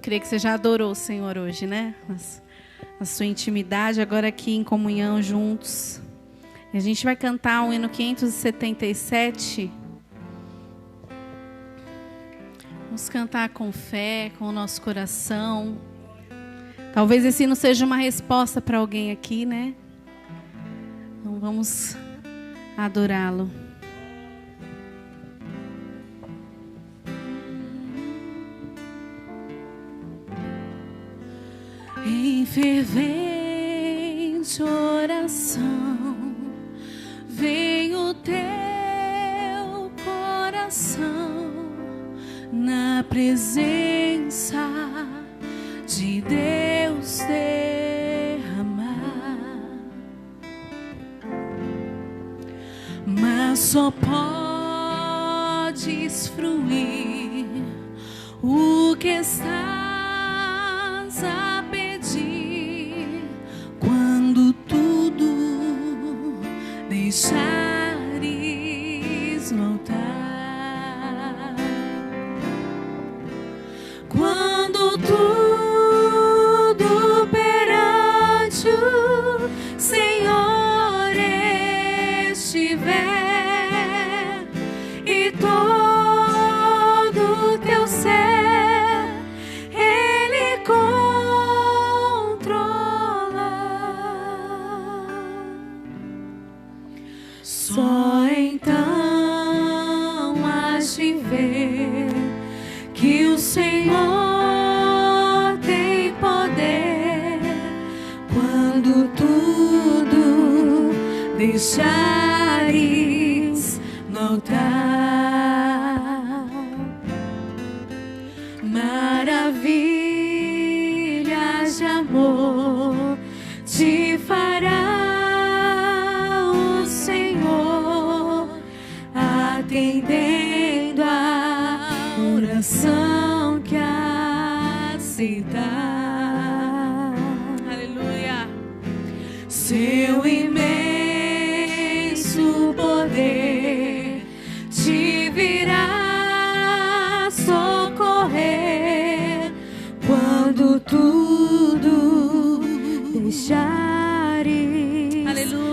creio que você já adorou o Senhor hoje, né? A sua intimidade, agora aqui em comunhão juntos. E a gente vai cantar o hino 577. Vamos cantar com fé, com o nosso coração. Talvez esse hino seja uma resposta para alguém aqui, né? Então vamos adorá-lo. Em fervente oração, vem o teu coração na presença de Deus derramar, mas só podes fruir o que estás a pedir quando tudo deixares no altar, quando tudo perante o Senhor estiver e todo o teu ser só então hás de ver que o Senhor tem poder quando tudo deixares no altar. Maravilhas de amor te fará atendendo a oração que aceitar. Aleluia. Seu imenso poder te virá socorrer quando tudo deixares. Aleluia.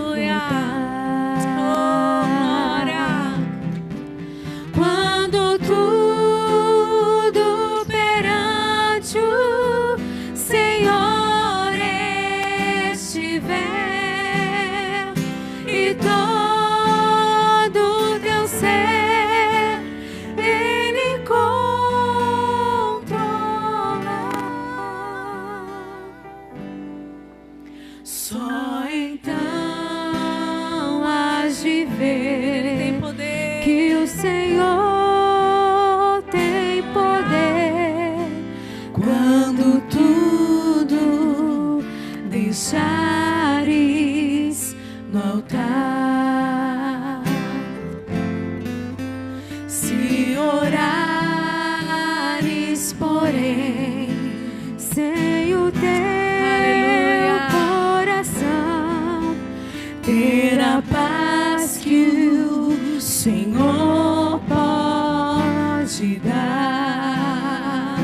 Só então hás de ver que o Senhor tem poder quando tudo deixares no altar. Se orares, porém, sem o teu ter a paz que o Senhor pode dar.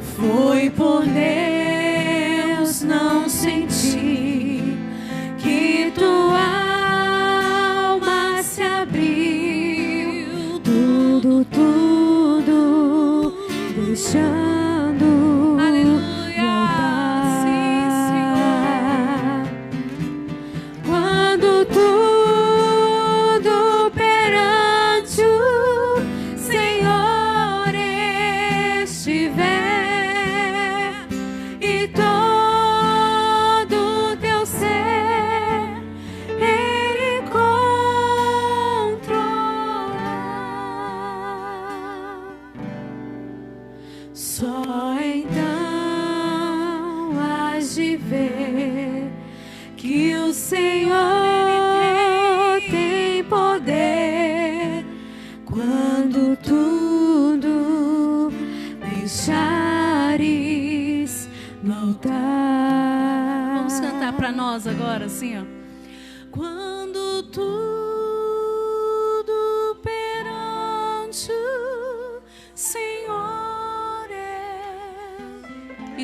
Foi por Deus não sentir que tua alma se abriu, tudo deixando. Só então hás de ver que o Senhor tem poder quando tudo deixares no altar. Vamos cantar para nós agora, assim, ó. Quando tudo perante o Senhor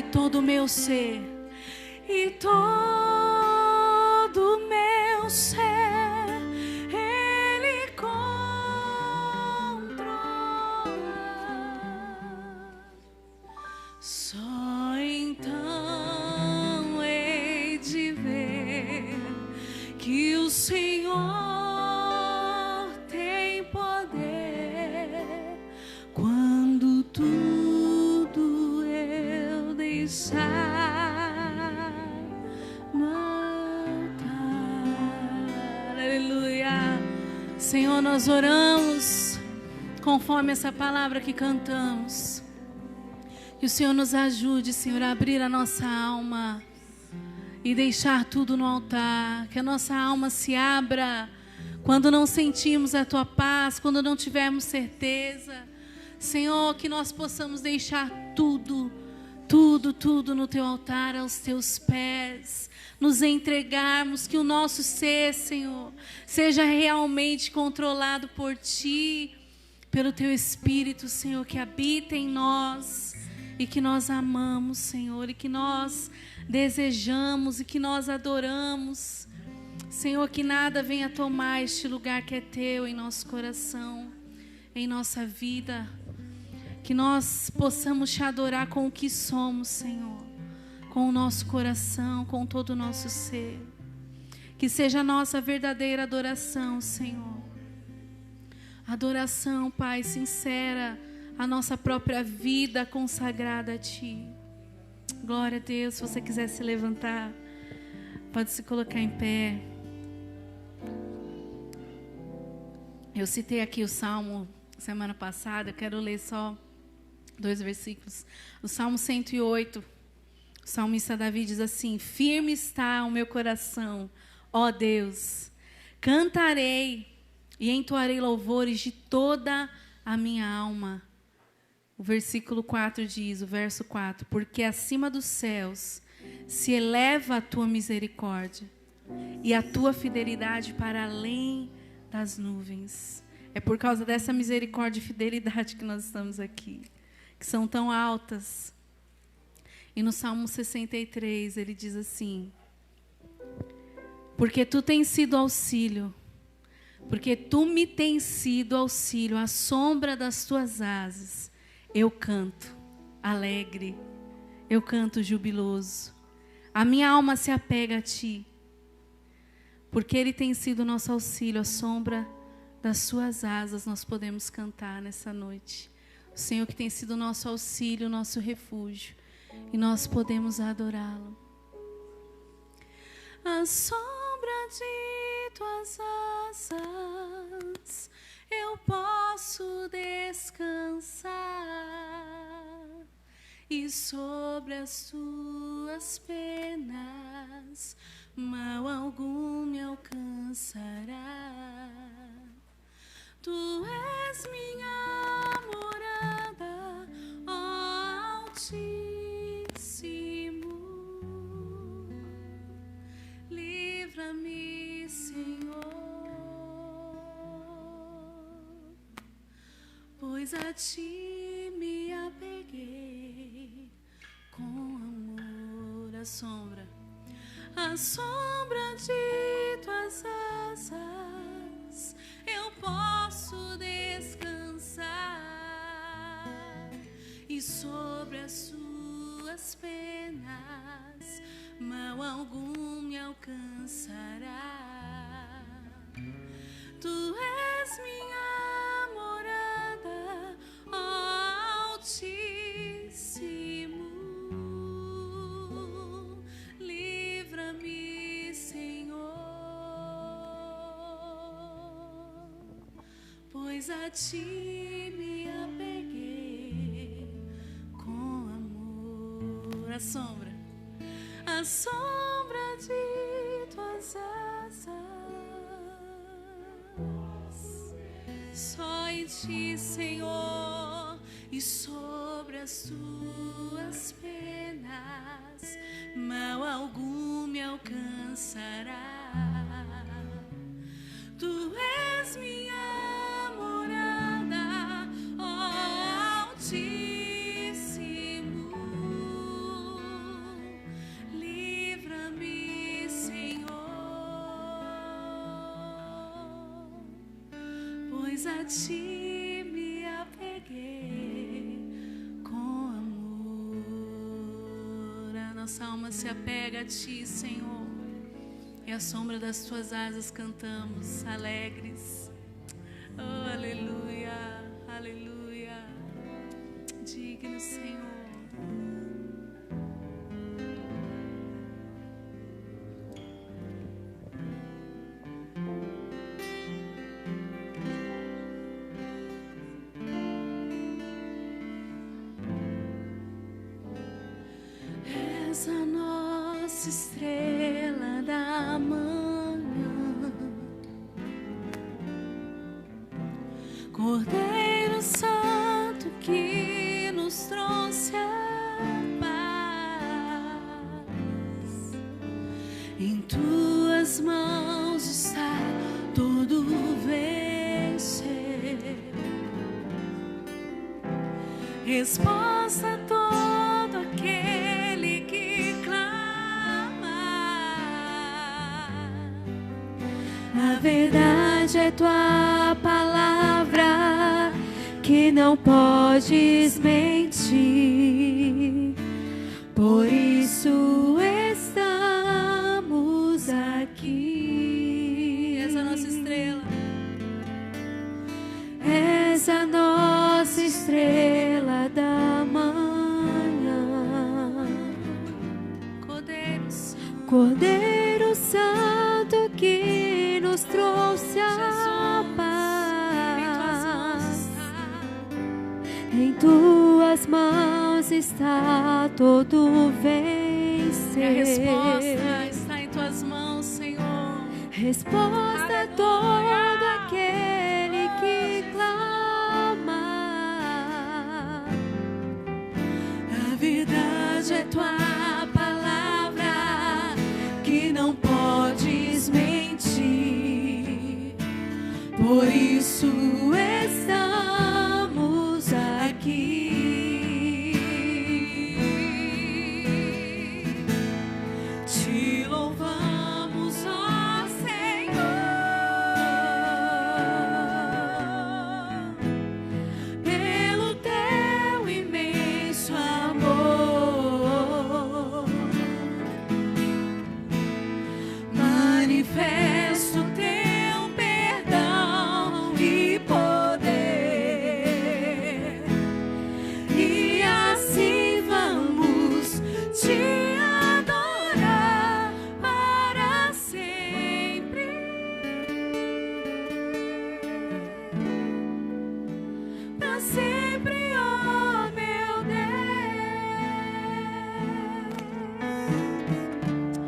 todo o meu ser, e todo o meu ser Ele controla. Só então hei de ver que o Senhor tem poder quando tudo eu deixar no altar. Aleluia. Senhor, nós oramos conforme essa palavra que cantamos. Que o Senhor nos ajude, Senhor, a abrir a nossa alma e deixar tudo no altar. Que a nossa alma se abra quando não sentimos a Tua paz, quando não tivermos certeza. Senhor, que nós possamos deixar tudo no Teu altar, aos Teus pés. Nos entregarmos, que o nosso ser, Senhor, seja realmente controlado por Ti, pelo Teu Espírito, Senhor, que habita em nós. E que nós amamos, Senhor, e que nós desejamos, e que nós adoramos. Senhor, que nada venha tomar este lugar que é Teu em nosso coração, em nossa vida. Que nós possamos Te adorar com o que somos, Senhor, com o nosso coração, com todo o nosso ser. Que seja a nossa verdadeira adoração, Senhor. Adoração, Pai, sincera, a nossa própria vida consagrada a Ti. Glória a Deus. Se você quiser se levantar, pode se colocar em pé. Eu citei aqui o Salmo semana passada, eu quero ler só 2 versículos. O Salmo 108, o salmista Davi diz assim: firme está o meu coração, ó Deus, cantarei e entoarei louvores de toda a minha alma. O versículo 4 diz, o verso 4, porque acima dos céus se eleva a tua misericórdia e a tua fidelidade para além das nuvens. É por causa dessa misericórdia e fidelidade que nós estamos aqui, que são tão altas. E no Salmo 63 ele diz assim: porque tu tens sido auxílio, porque tu me tens sido auxílio, à sombra das tuas asas eu canto alegre, eu canto jubiloso. A minha alma se apega a Ti, porque Ele tem sido nosso auxílio, à sombra das suas asas nós podemos cantar nessa noite. O Senhor que tem sido nosso auxílio, nosso refúgio, e nós podemos adorá-lo. À sombra de tuas asas eu posso descansar, e sobre as tuas penas mal algum me alcançará. Tu és minha morada, ó Altíssimo. Livra-me, Senhor, pois a Ti me apeguei com amor. A sombra de tuas asas eu posso descansar, e sobre as tuas penas mal algum me alcançará. Tu és minha morada, ó Altíssimo. Livra-me, Senhor, pois a Ti me apeguei com amor. A sombra de tuas asas, só em Ti, Senhor, e sobre as tuas penas mal algum me alcançará. Tu és minha morada, ó Altíssimo. pois a ti me apeguei com amor. A nossa alma se apega a ti, Senhor, e à sombra das tuas asas cantamos alegres. Oh, aleluia, aleluia. Digno, Senhor. És a nossa estrela da manhã, Cordeiro Santo que nos trouxe a paz. Em tuas mãos está todo vencer, resposta a todo aquele que clama. A verdade é tua palavra, que não podes mentir. Por isso estamos aqui. És a nossa estrela. És a nossa estrela da manhã. Cordeiro Santo que nos trouxe a paz. Em tuas mãos está todo vencer. A resposta está em tuas mãos, Senhor. Resposta a todo aquele que clama. A verdade é tua palavra, que não podes mentir. Por isso estamos aqui. Te louvamos, ó Senhor, pelo teu imenso amor. Manifesto teu perdão e poder, e assim vamos te adorar para sempre. Para sempre, ó meu Deus.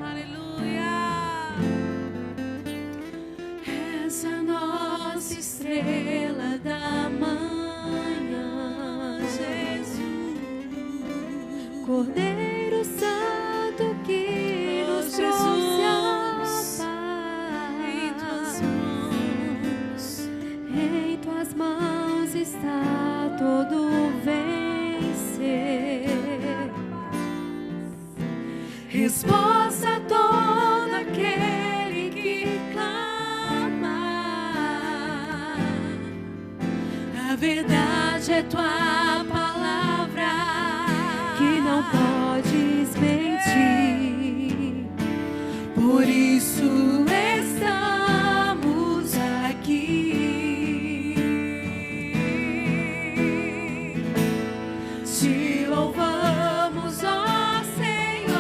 Aleluia. És a nossa estrela da manhã, Jesus. Cordeiro Santo que nos trouxe a paz. Em tuas mãos está todo vencer. Resposta a todo aquele que clama. A verdade é tua palavra, que não podes mentir. Por isso estamos aqui. Te louvamos, ó Senhor,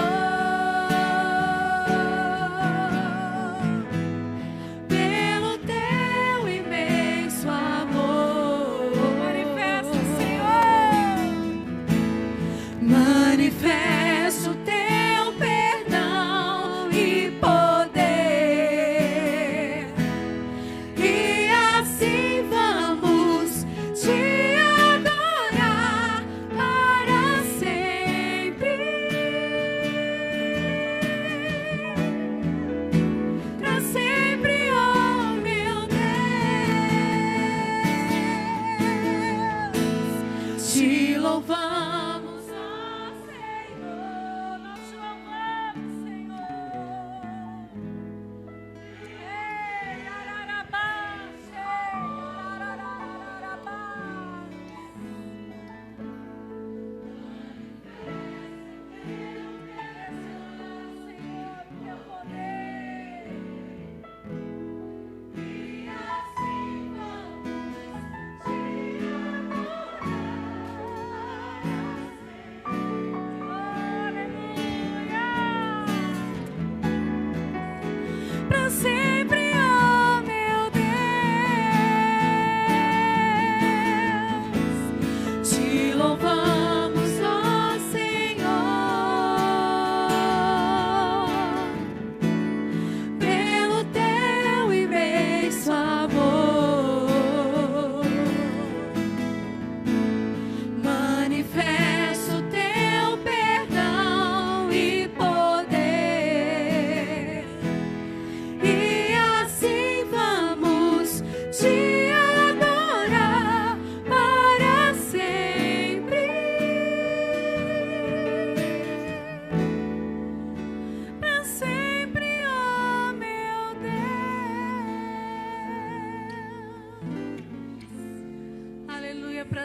pelo teu imenso amor. Manifesta, Senhor. Manifesta o teu perdão e poder,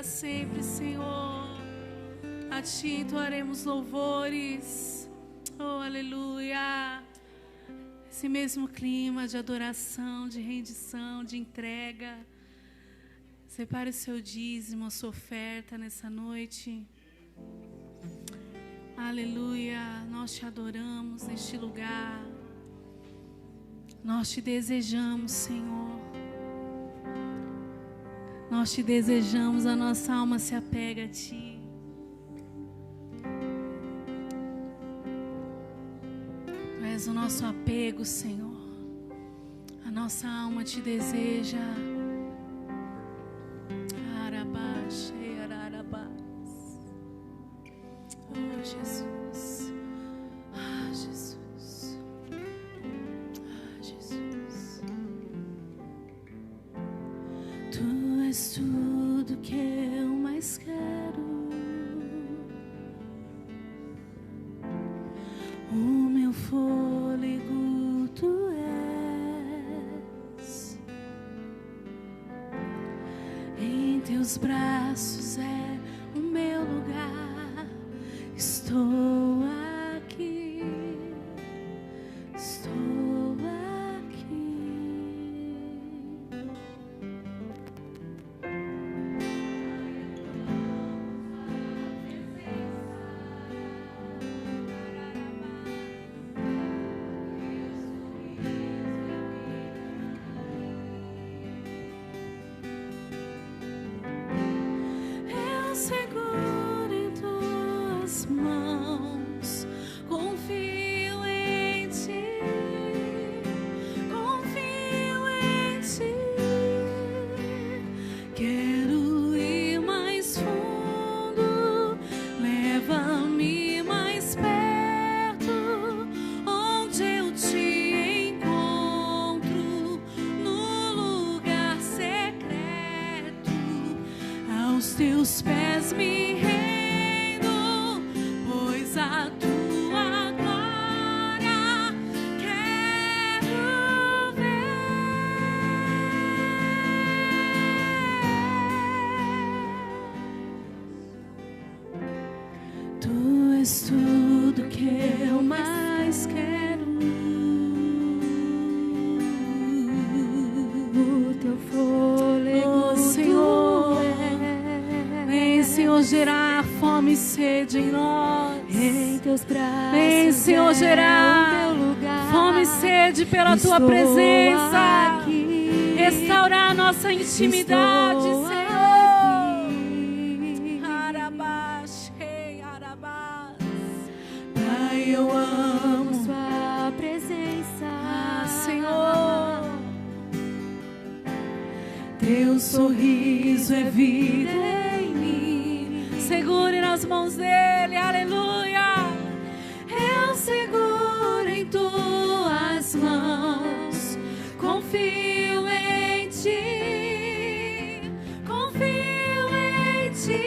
para sempre, Senhor. A Ti entoaremos louvores. Oh, aleluia. Esse mesmo clima de adoração, de rendição, de entrega. Separe o seu dízimo, a sua oferta nessa noite. Aleluia. Nós Te adoramos neste lugar. Nós Te desejamos, Senhor. Nós Te desejamos, a nossa alma se apega a Ti. Tu és o nosso apego, Senhor. A nossa alma Te deseja. Arabás, ararabás. Oh, Jesus. Ah, Jesus. Ah, Jesus. Tu és tudo que eu mais quero. O meu fôlego Tu és. Em Teus braços é o meu lugar. Estou aqui. Estou aqui. Eu seguro em Tuas mãos, confio em Ti, confio em Ti. Quero ir mais fundo, leva-me mais perto, onde eu Te encontro, no lugar secreto. Aos Teus pés me rendo, pois a Tua glória quero ver. Tu és tudo que eu mais quero. O Teu fôlego, Senhor. Vem, Senhor, gerar fome e sede em nós. Em Teus braços Vem, Senhor, é gerar o teu lugar. fome e sede pela Tua Estou presença. aqui. Restaurar a nossa intimidade, Estou Senhor. aqui. Arabás, rei, arabás. Pai, eu amo Sua presença. Ah, Senhor. Teu sorriso é vida em mim. Segure nas mãos dele, aleluia. Eu seguro em Tuas mãos, confio em Ti, confio em Ti.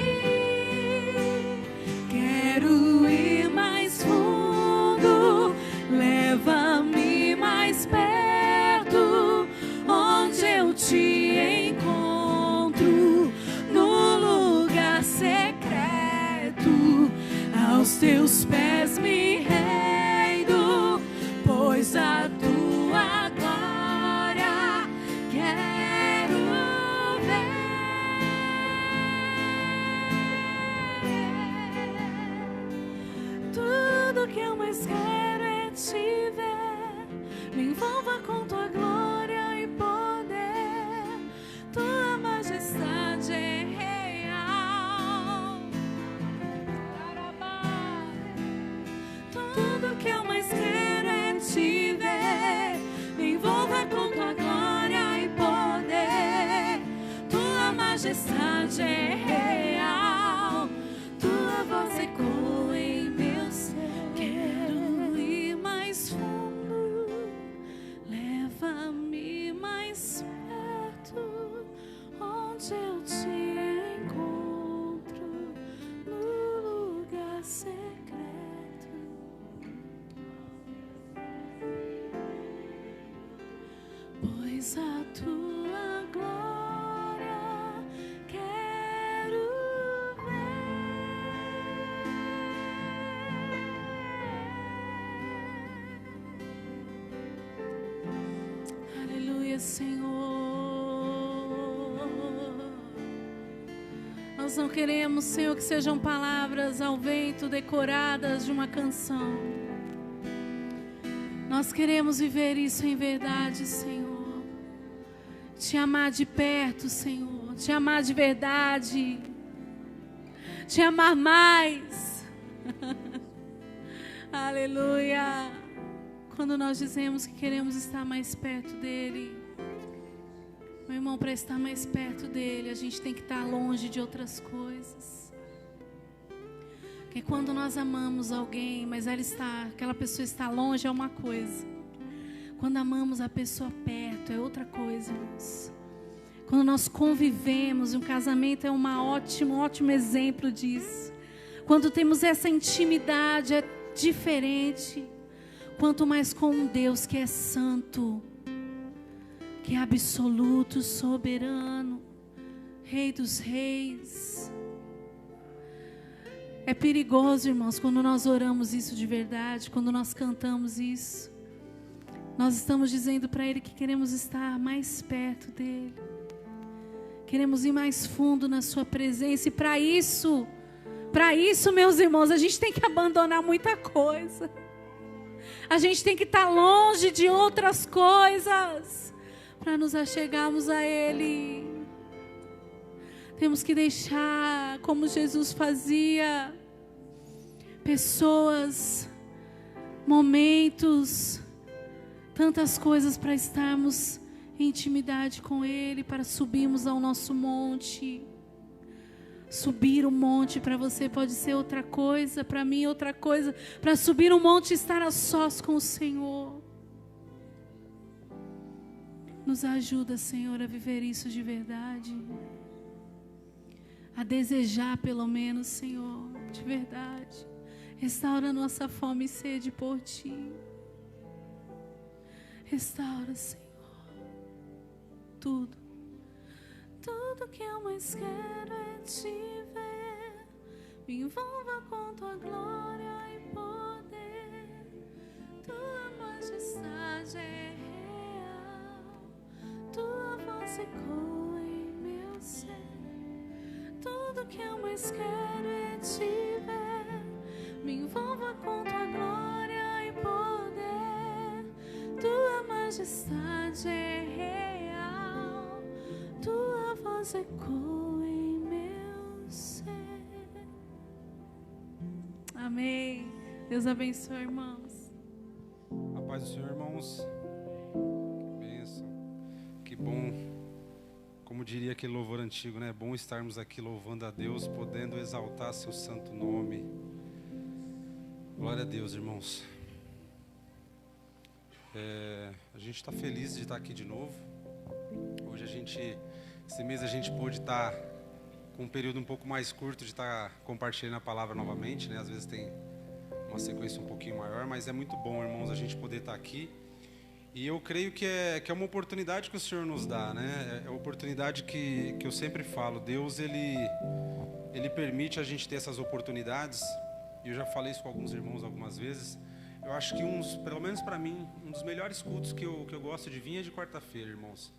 Quero ir mais fundo, leva-me mais perto, onde eu Te encontro, no lugar secreto. Aos Teus pés me rendo, pois a Tua glória quero ver. Tudo que eu mais quero é Te ver. Me envolva com Tua glória e poder. Tua majestade é real. Tudo que eu mais quero é Te ver. Me envolva com Tua glória e poder. Tua majestade é real. Tua voz ecoa em meu ser. Quero ir mais fundo, leva-me mais perto, onde eu Te encontro, no lugar secreto. Pois a Tua glória quero Aleluia, Senhor. Nós não queremos, Senhor, que sejam palavras ao vento decoradas de uma canção. Nós queremos viver isso em verdade, Senhor. Te amar de perto, Senhor. Te amar de verdade. Te amar mais. Aleluia. Quando nós dizemos que queremos estar mais perto dEle, meu irmão, para estar mais perto dEle, a gente tem que estar longe de outras coisas. Porque quando nós amamos alguém, mas aquela pessoa está longe, é uma coisa. Quando amamos a pessoa perto, é outra coisa, irmãos. Quando nós convivemos, um casamento é um ótimo exemplo disso. Quando temos essa intimidade, é diferente. Quanto mais com um Deus que é santo, que é absoluto, soberano, Rei dos reis. É perigoso, irmãos, quando nós oramos isso de verdade, quando nós cantamos isso. Nós estamos dizendo para Ele que queremos estar mais perto dEle. Queremos ir mais fundo na sua presença. E para isso, meus irmãos, a gente tem que abandonar muita coisa. A gente tem que estar longe de outras coisas para nos achegarmos a Ele. Temos que deixar, como Jesus fazia, pessoas, momentos, tantas coisas para estarmos em intimidade com Ele, para subirmos ao nosso monte. Subir o monte para você pode ser outra coisa, para mim outra coisa. Para subir o monte e estar a sós com o Senhor. Nos ajuda, Senhor, a viver isso de verdade. A desejar pelo menos, Senhor, de verdade. Restaura nossa fome e sede por Ti. Restaura, Senhor, tudo. Tudo que eu mais quero é Te ver. Me envolva com Tua glória e poder. Tua majestade é real. Tua voz ecoa em meu ser. Tudo que eu mais quero é Te ver. Me envolva com Tua glória e poder. Tua majestade é real. Tua voz ecoa em meu ser. Amém. Deus abençoe, irmãos. A paz do Senhor, irmãos. Que bênção. Que bom. Como diria aquele louvor antigo, né? É bom estarmos aqui louvando a Deus, podendo exaltar seu santo nome. Glória a Deus, irmãos. A gente está feliz de estar aqui de novo. Hoje esse mês a gente pôde estar com um período um pouco mais curto de estar compartilhando a palavra novamente, né? Às vezes tem uma sequência um pouquinho maior, mas é muito bom, irmãos, a gente poder estar aqui. E eu creio que é uma oportunidade que o Senhor nos dá, né? É a oportunidade que eu sempre falo. Deus, Ele permite a gente ter essas oportunidades. E eu já falei isso com alguns irmãos algumas vezes. Eu acho que pelo menos para mim, um dos melhores cultos que eu gosto de vir é de quarta-feira, irmãos.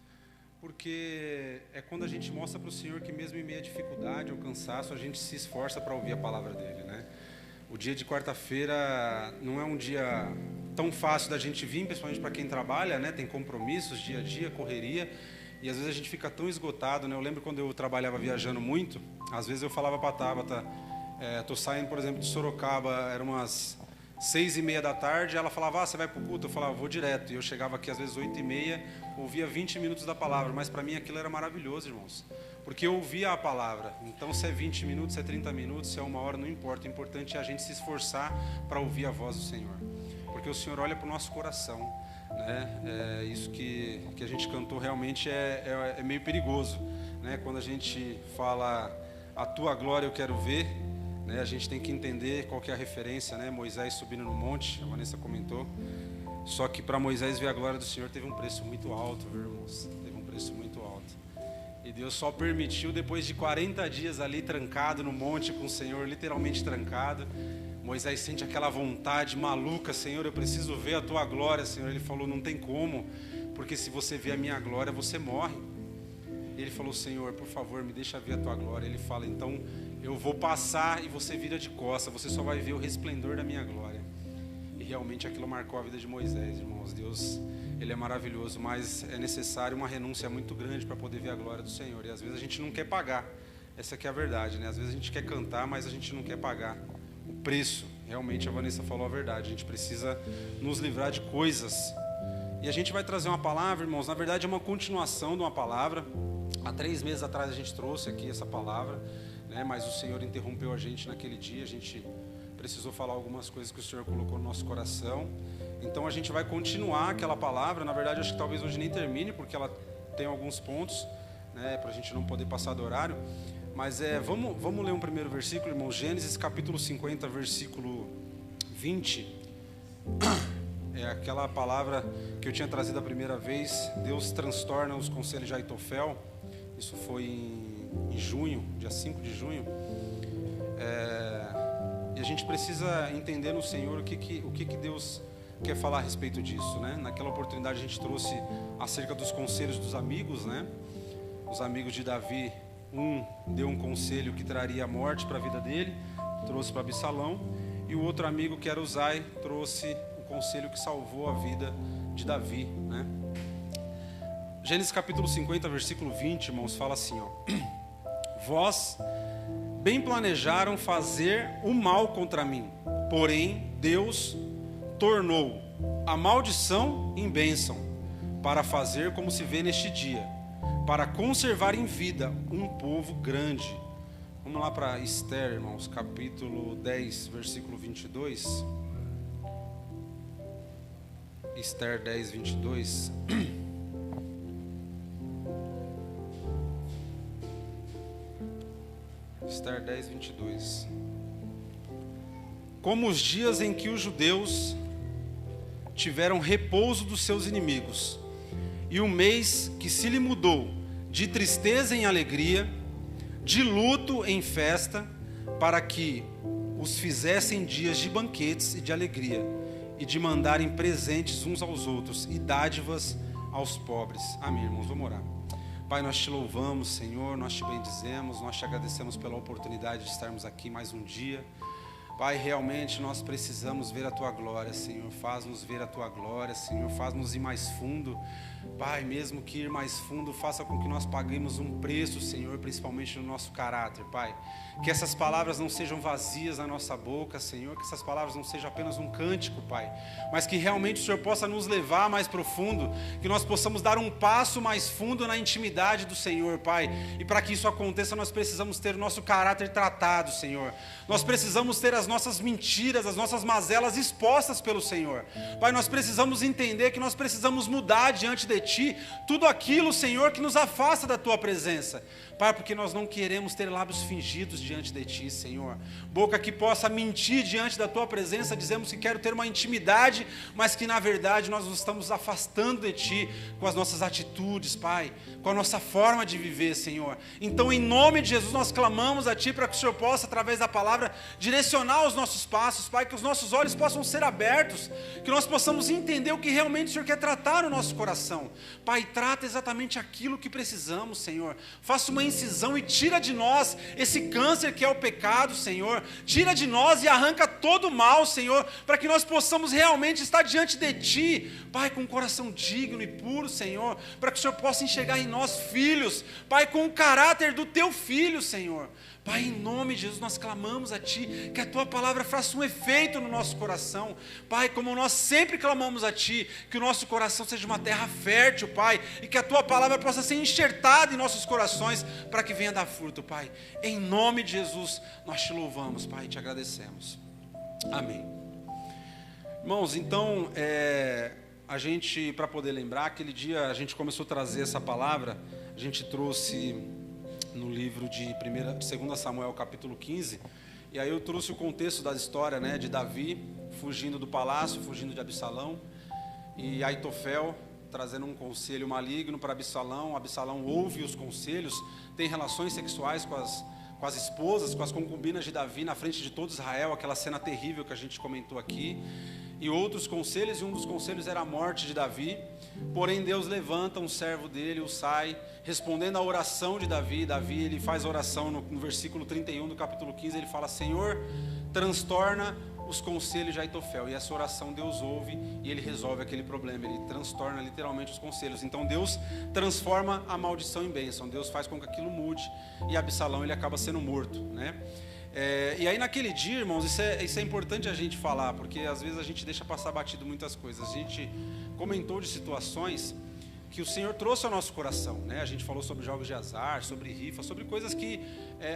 Porque é quando a gente mostra para o Senhor que mesmo em meio à dificuldade ou cansaço, a gente se esforça para ouvir a palavra dEle, né? O dia de quarta-feira não é um dia tão fácil da gente vir, principalmente para quem trabalha, né? Tem compromissos, dia a dia, correria, e às vezes a gente fica tão esgotado, né? Eu lembro quando eu trabalhava viajando muito, às vezes eu falava para a Tabata, tô saindo, por exemplo, de Sorocaba, eram umas 6h30 da tarde, ela falava, você vai pro culto? Eu falava, vou direto. E eu chegava aqui às vezes 8h30, ouvia 20 minutos da palavra, mas para mim aquilo era maravilhoso, irmãos, porque eu ouvia a palavra. Então se é 20 minutos, se é 30 minutos, se é 1 hora, não importa, o importante é a gente se esforçar para ouvir a voz do Senhor, porque o Senhor olha para o nosso coração, né? Isso que a gente cantou realmente é meio perigoso, né? Quando a gente fala, a Tua glória eu quero ver, né, a gente tem que entender qual que é a referência, né? Moisés subindo no monte, a Vanessa comentou. Só que para Moisés ver a glória do Senhor teve um preço muito alto, viu, irmãos? Teve um preço muito alto. E Deus só permitiu depois de 40 dias ali trancado no monte com o Senhor, literalmente trancado. Moisés sente aquela vontade maluca, Senhor, eu preciso ver a Tua glória, Senhor. Ele falou, não tem como, porque se você vê a minha glória, você morre. Ele falou: Senhor, por favor, me deixa ver a tua glória. Ele fala: então eu vou passar e você vira de costas, você só vai ver o resplendor da minha glória. E realmente aquilo marcou a vida de Moisés, irmãos. Deus, Ele é maravilhoso, mas é necessário uma renúncia muito grande para poder ver a glória do Senhor. E às vezes a gente não quer pagar. Essa aqui é a verdade, né? Às vezes a gente quer cantar, mas a gente não quer pagar o preço. Realmente a Vanessa falou a verdade. A gente precisa nos livrar de coisas. E a gente vai trazer uma palavra, irmãos. Na verdade é uma continuação de uma palavra. Há 3 meses atrás a gente trouxe aqui essa palavra, né? Mas o Senhor interrompeu a gente naquele dia. A gente precisou falar algumas coisas que o Senhor colocou no nosso coração. Então a gente vai continuar aquela palavra. Na verdade acho que talvez hoje nem termine, porque ela tem alguns pontos, né, para a gente não poder passar do horário. Mas vamos ler um primeiro versículo, irmão. Gênesis capítulo 50, versículo 20. É aquela palavra que eu tinha trazido a primeira vez. Deus transtorna os conselhos de Aitofel. Isso foi em junho, dia 5 de junho. E a gente precisa entender no Senhor o que Deus quer falar a respeito disso, né? Naquela oportunidade a gente trouxe acerca dos conselhos dos amigos, né? Os amigos de Davi, um deu um conselho que traria a morte para a vida dele, trouxe para Absalão, e o outro amigo, que era Uzai, trouxe o conselho que salvou a vida de Davi, né? Gênesis capítulo 50, versículo 20, irmãos, fala assim, ó: vós bem planejaram fazer o mal contra mim, porém Deus tornou a maldição em bênção, para fazer como se vê neste dia, para conservar em vida um povo grande. Vamos lá para Esther, irmãos, capítulo 10, versículo 22. Esther 10, 22. Esther 10, 22. Como os dias em que os judeus tiveram repouso dos seus inimigos, e o mês que se lhe mudou de tristeza em alegria, de luto em festa, para que os fizessem dias de banquetes e de alegria, e de mandarem presentes uns aos outros e dádivas aos pobres. Amém, irmãos, vamos orar. Pai, nós te louvamos, Senhor, nós te bendizemos, nós te agradecemos pela oportunidade de estarmos aqui mais um dia. Pai, realmente nós precisamos ver a Tua glória, Senhor. Faz-nos ver a Tua glória, Senhor. Faz-nos ir mais fundo. Pai, mesmo que ir mais fundo, faça com que nós paguemos um preço, Senhor, principalmente no nosso caráter, Pai. Que essas palavras não sejam vazias na nossa boca, Senhor. Que essas palavras não sejam apenas um cântico, Pai. Mas que realmente o Senhor possa nos levar mais profundo. Que nós possamos dar um passo mais fundo na intimidade do Senhor, Pai. E para que isso aconteça, nós precisamos ter o nosso caráter tratado, Senhor. Nós precisamos ter as nossas mentiras, as nossas mazelas expostas pelo Senhor. Pai, nós precisamos entender que nós precisamos mudar diante de Ti tudo aquilo, Senhor, que nos afasta da Tua presença. Pai, porque nós não queremos ter lábios fingidos diante de Ti, Senhor. Boca que possa mentir diante da Tua presença, dizemos que quero ter uma intimidade, mas que na verdade nós nos estamos afastando de Ti com as nossas atitudes, Pai, com a nossa forma de viver, Senhor. Então, em nome de Jesus, nós clamamos a Ti para que o Senhor possa, através da palavra, direcionar os nossos passos, Pai, que os nossos olhos possam ser abertos, que nós possamos entender o que realmente o Senhor quer tratar no nosso coração. Pai, trata exatamente aquilo que precisamos, Senhor. Faça uma incisão e tira de nós esse câncer que é o pecado, Senhor. Tira de nós e arranca todo o mal, Senhor, para que nós possamos realmente estar diante de Ti, Pai, com um coração digno e puro, Senhor, para que o Senhor possa enxergar em nós filhos, Pai, com o caráter do Teu Filho, Senhor. Pai, em nome de Jesus, nós clamamos a Ti, que a Tua palavra faça um efeito no nosso coração. Pai, como nós sempre clamamos a Ti, que o nosso coração seja uma terra fértil, Pai, e que a Tua palavra possa ser enxertada em nossos corações, para que venha dar fruto, Pai. Em nome de Jesus, nós Te louvamos, Pai, e Te agradecemos. Amém. Irmãos, então, a gente, para poder lembrar, aquele dia a gente começou a trazer essa palavra, a gente trouxe no livro de 2 Samuel, capítulo 15, e aí eu trouxe o contexto da história, né, de Davi fugindo do palácio, fugindo de Absalão, e Aitofel trazendo um conselho maligno para Absalão. Absalão ouve os conselhos, tem relações sexuais com as esposas, com as concubinas de Davi na frente de todo Israel, aquela cena terrível que a gente comentou aqui. e outros conselhos, e um dos conselhos era a morte de Davi. Porém Deus levanta um servo dele, Usai, respondendo à oração de Davi. Davi, ele faz a oração no versículo 31 do capítulo 15, ele fala: Senhor, transtorna os conselhos de Aitofel. E essa oração Deus ouve e ele resolve aquele problema, ele transtorna literalmente os conselhos. Então Deus transforma a maldição em bênção, Deus faz com que aquilo mude, e Absalão, ele acaba sendo morto, né? E aí naquele dia, irmãos, isso é importante a gente falar, porque às vezes a gente deixa passar batido muitas coisas. A gente comentou de situações que o Senhor trouxe ao nosso coração, né? A gente falou sobre jogos de azar, sobre rifa, sobre coisas que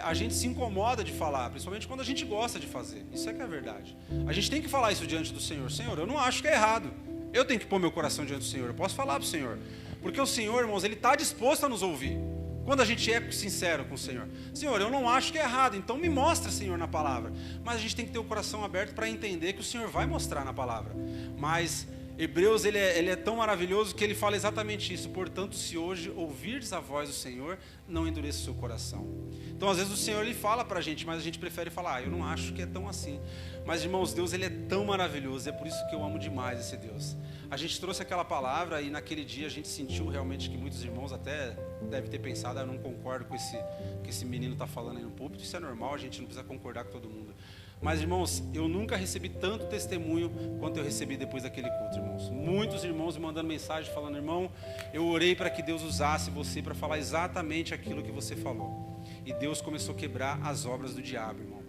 a gente se incomoda de falar, principalmente quando a gente gosta de fazer. Isso é que é a verdade. A gente tem que falar isso diante do Senhor. Senhor, eu não acho que é errado. Eu tenho que pôr meu coração diante do Senhor. Eu posso falar para o Senhor, porque o Senhor, irmãos, Ele está disposto a nos ouvir. Quando a gente é sincero com o Senhor: Senhor, eu não acho que é errado, então me mostra, Senhor, na palavra. Mas a gente tem que ter o coração aberto para entender que o Senhor vai mostrar na palavra. Mas Hebreus, ele é tão maravilhoso que ele fala exatamente isso. Portanto, se hoje ouvirdes a voz do Senhor, não endureça o seu coração. Então, às vezes o Senhor, ele fala para a gente, mas a gente prefere falar: eu não acho que é tão assim. Mas, irmãos, Deus, ele é tão maravilhoso. É por isso que eu amo demais esse Deus. A gente trouxe aquela palavra e naquele dia a gente sentiu realmente que muitos irmãos até devem ter pensado: eu não concordo com que esse menino está falando aí no púlpito. Isso é normal, a gente não precisa concordar com todo mundo. Mas, irmãos, eu nunca recebi tanto testemunho quanto eu recebi depois daquele culto, irmãos. Muitos irmãos me mandando mensagem falando: irmão, eu orei para que Deus usasse você para falar exatamente aquilo que você falou. E Deus começou a quebrar as obras do diabo, irmão.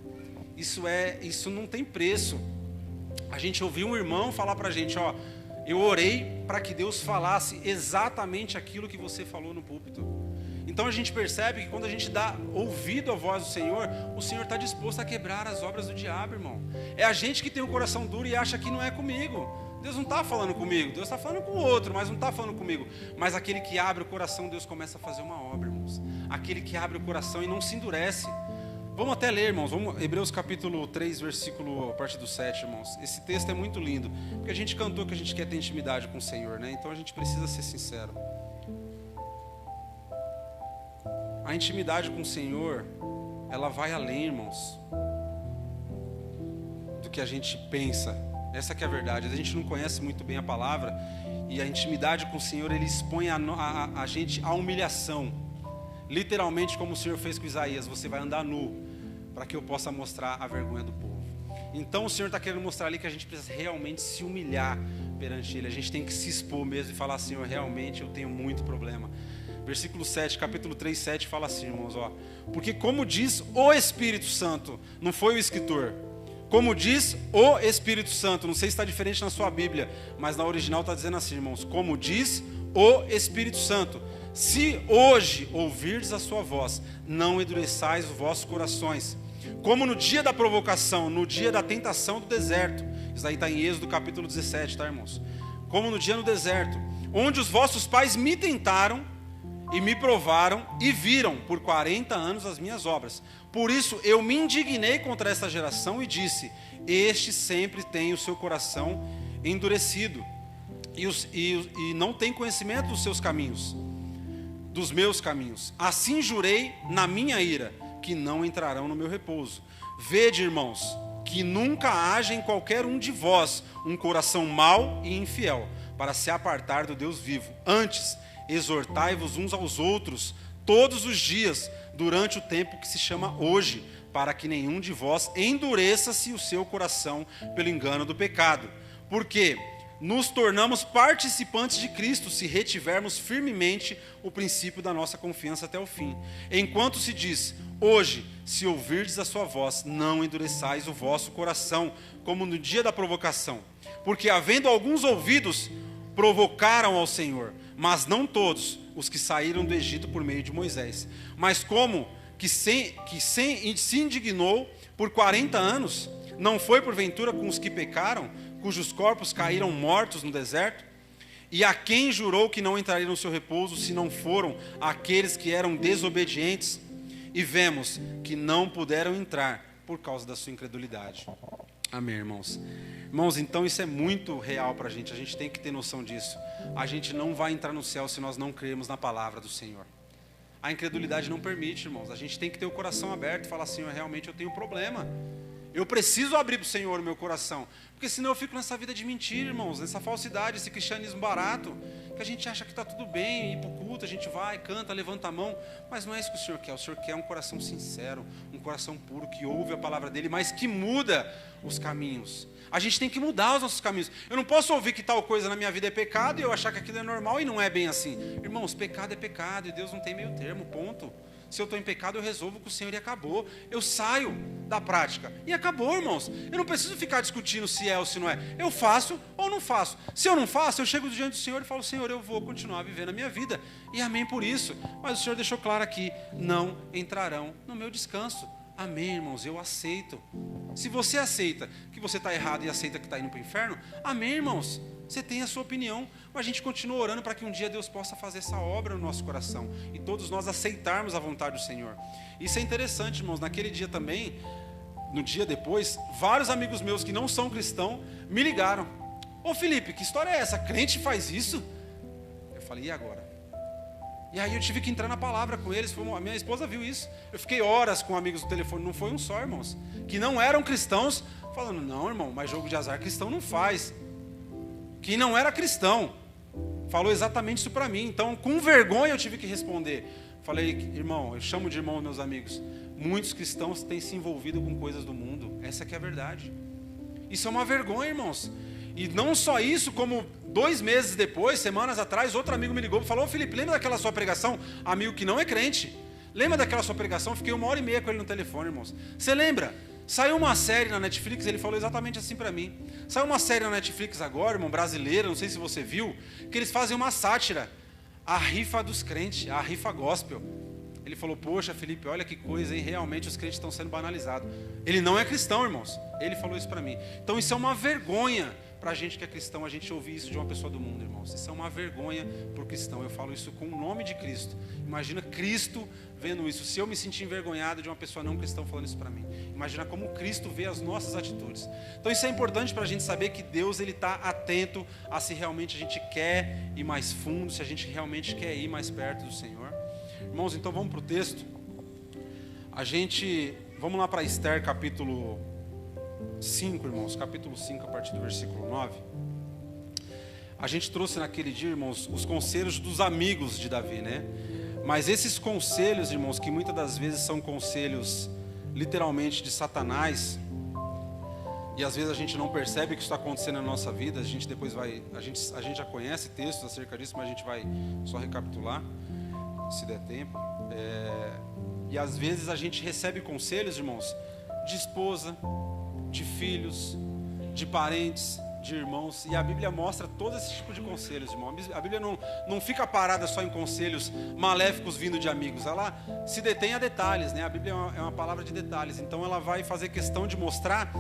Isso não tem preço. A gente ouviu um irmão falar para a gente: ó, eu orei para que Deus falasse exatamente aquilo que você falou no púlpito. Então a gente percebe que quando a gente dá ouvido à voz do Senhor, o Senhor está disposto a quebrar as obras do diabo, irmão. É a gente que tem o coração duro e acha que não é comigo. Deus não está falando comigo, Deus está falando com o outro, mas não está falando comigo. Mas aquele que abre o coração, Deus começa a fazer uma obra, irmãos. Aquele que abre o coração e não se endurece. Vamos até ler, irmãos, Hebreus capítulo 3, versículo, a partir do 7, irmãos. Esse texto é muito lindo, porque a gente cantou que a gente quer ter intimidade com o Senhor, né? Então a gente precisa ser sincero. A intimidade com o Senhor, ela vai além, irmãos, do que a gente pensa. Essa que é a verdade. A gente não conhece muito bem a palavra, e a intimidade com o Senhor, ele expõe a gente à humilhação. Literalmente, como o Senhor fez com Isaías: você vai andar nu, para que eu possa mostrar a vergonha do povo. Então o Senhor está querendo mostrar ali que a gente precisa realmente se humilhar perante Ele. A gente tem que se expor mesmo e falar: Senhor, realmente eu tenho muito problema. Versículo 7, capítulo 3, 7 fala assim, irmãos, ó: porque como diz o Espírito Santo, não foi o escritor, como diz o Espírito Santo, não sei se está diferente na sua Bíblia, mas na original está dizendo assim, irmãos: como diz o Espírito Santo, se hoje ouvirdes a sua voz, não endureçais os vossos corações, como no dia da provocação, no dia da tentação do deserto. Isso aí está em Êxodo capítulo 17, tá, irmãos? Como no dia no deserto, onde os vossos pais me tentaram e me provaram e viram por 40 anos as minhas obras. Por isso eu me indignei contra essa geração e disse: este sempre tem o seu coração endurecido e não tem conhecimento dos seus caminhos, dos meus caminhos. Assim jurei na minha ira, que não entrarão no meu repouso. Vede, irmãos, que nunca haja em qualquer um de vós um coração mau e infiel, para se apartar do Deus vivo. Antes, exortai-vos uns aos outros todos os dias, durante o tempo que se chama hoje, para que nenhum de vós endureça-se o seu coração pelo engano do pecado. Porque nos tornamos participantes de Cristo, se retivermos firmemente o princípio da nossa confiança até o fim. Enquanto se diz: hoje, se ouvirdes a sua voz, não endureçais o vosso coração, como no dia da provocação. Porque havendo alguns ouvidos, provocaram ao Senhor, mas não todos os que saíram do Egito por meio de Moisés. Mas como que se indignou por 40 anos, não foi porventura com os que pecaram, cujos corpos caíram mortos no deserto? E a quem jurou que não entrariam no seu repouso, se não foram aqueles que eram desobedientes? E vemos que não puderam entrar por causa da sua incredulidade. Amém, irmãos? Irmãos, então isso é muito real para a gente tem que ter noção disso. A gente não vai entrar no céu se nós não crermos na palavra do Senhor. A incredulidade não permite, irmãos. A gente tem que ter o coração aberto e falar: Senhor, realmente eu tenho um problema. Eu preciso abrir para o Senhor o meu coração. Porque senão eu fico nessa vida de mentira, irmãos, nessa falsidade, esse cristianismo barato, que a gente acha que está tudo bem, ir para o culto, a gente vai, canta, levanta a mão, mas não é isso que o Senhor quer. O Senhor quer um coração sincero, um coração puro, que ouve a palavra dEle, mas que muda os caminhos. A gente tem que mudar os nossos caminhos. Eu não posso ouvir que tal coisa na minha vida é pecado e eu achar que aquilo é normal e não é bem assim. Irmãos, pecado é pecado e Deus não tem meio termo, ponto. Se eu estou em pecado, eu resolvo com o Senhor e acabou. Eu saio da prática e acabou, irmãos. Eu não preciso ficar discutindo se é ou se não é. Eu faço ou não faço. Se eu não faço, eu chego diante do Senhor e falo: Senhor, eu vou continuar vivendo a minha vida. E amém por isso. Mas o Senhor deixou claro aqui: não entrarão no meu descanso. Amém, irmãos, eu aceito. Se você aceita que você está errado e aceita que está indo para o inferno, amém, irmãos. Você tem a sua opinião, mas a gente continua orando para que um dia Deus possa fazer essa obra no nosso coração e todos nós aceitarmos a vontade do Senhor. Isso é interessante, irmãos. Naquele dia também, no dia depois, vários amigos meus que não são cristãos me ligaram: ô Felipe, que história é essa? Crente faz isso? Eu falei: e agora? E aí eu tive que entrar na palavra com eles. A minha esposa viu isso. Eu fiquei horas com amigos no telefone, não foi um só, irmãos, que não eram cristãos, falando: não, irmão, mas jogo de azar cristão não faz. Que não era cristão falou exatamente isso para mim. Então, com vergonha eu tive que responder. Falei: irmão, eu chamo de irmão meus amigos, muitos cristãos têm se envolvido com coisas do mundo. Essa que é a verdade. Isso é uma vergonha, irmãos. E não só isso, como 2 meses depois, semanas atrás, outro amigo me ligou e falou: ô Felipe, lembra daquela sua pregação? Amigo que não é crente. Lembra daquela sua pregação? Fiquei 1h30 com ele no telefone, irmãos. Você lembra? Saiu uma série na Netflix, ele falou exatamente assim para mim. Saiu uma série na Netflix agora, irmão, brasileira, não sei se você viu, que eles fazem uma sátira, a rifa dos crentes, a rifa gospel. Ele falou: poxa, Felipe, olha que coisa, hein? Realmente os crentes estão sendo banalizados. Ele não é cristão, irmãos. Ele falou isso para mim. Então isso é uma vergonha para a gente que é cristão, a gente ouvir isso de uma pessoa do mundo, irmãos. Isso é uma vergonha para o cristão. Eu falo isso com o nome de Cristo. Imagina Cristo vendo isso. Se eu me sentir envergonhado de uma pessoa não cristã falando isso para mim, imagina como Cristo vê as nossas atitudes. Então isso é importante para a gente saber que Deus está atento a se realmente a gente quer ir mais fundo, se a gente realmente quer ir mais perto do Senhor. Irmãos, então vamos para o texto. Vamos lá para Esther, capítulo 5, irmãos, capítulo 5, a partir do versículo 9. A gente trouxe naquele dia, irmãos, os conselhos dos amigos de Davi, né? Mas esses conselhos, irmãos, que muitas das vezes são conselhos literalmente de Satanás, e às vezes a gente não percebe que isso está acontecendo na nossa vida. A gente depois vai, a gente já conhece textos acerca disso, mas a gente vai só recapitular, se der tempo. E às vezes a gente recebe conselhos, irmãos, de esposa, de filhos, de parentes, de irmãos, e a Bíblia mostra todo esse tipo de conselhos, irmão. A Bíblia não fica parada só em conselhos maléficos vindo de amigos, ela se detém a detalhes, né? A Bíblia é uma palavra de detalhes, então ela vai fazer questão de mostrar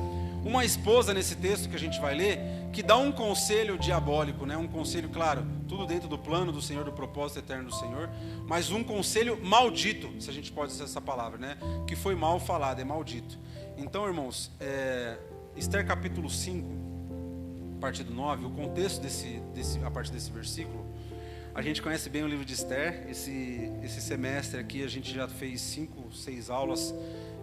uma esposa nesse texto que a gente vai ler, que dá um conselho diabólico, né? Um conselho, claro, tudo dentro do plano do Senhor, do propósito eterno do Senhor, mas um conselho maldito, se a gente pode dizer essa palavra, né? Que foi mal falado, é maldito. Então, irmãos, Esther capítulo 5, a partir do 9, o contexto a partir desse versículo, a gente conhece bem o livro de Esther. Esse semestre aqui a gente já fez 5, 6 aulas.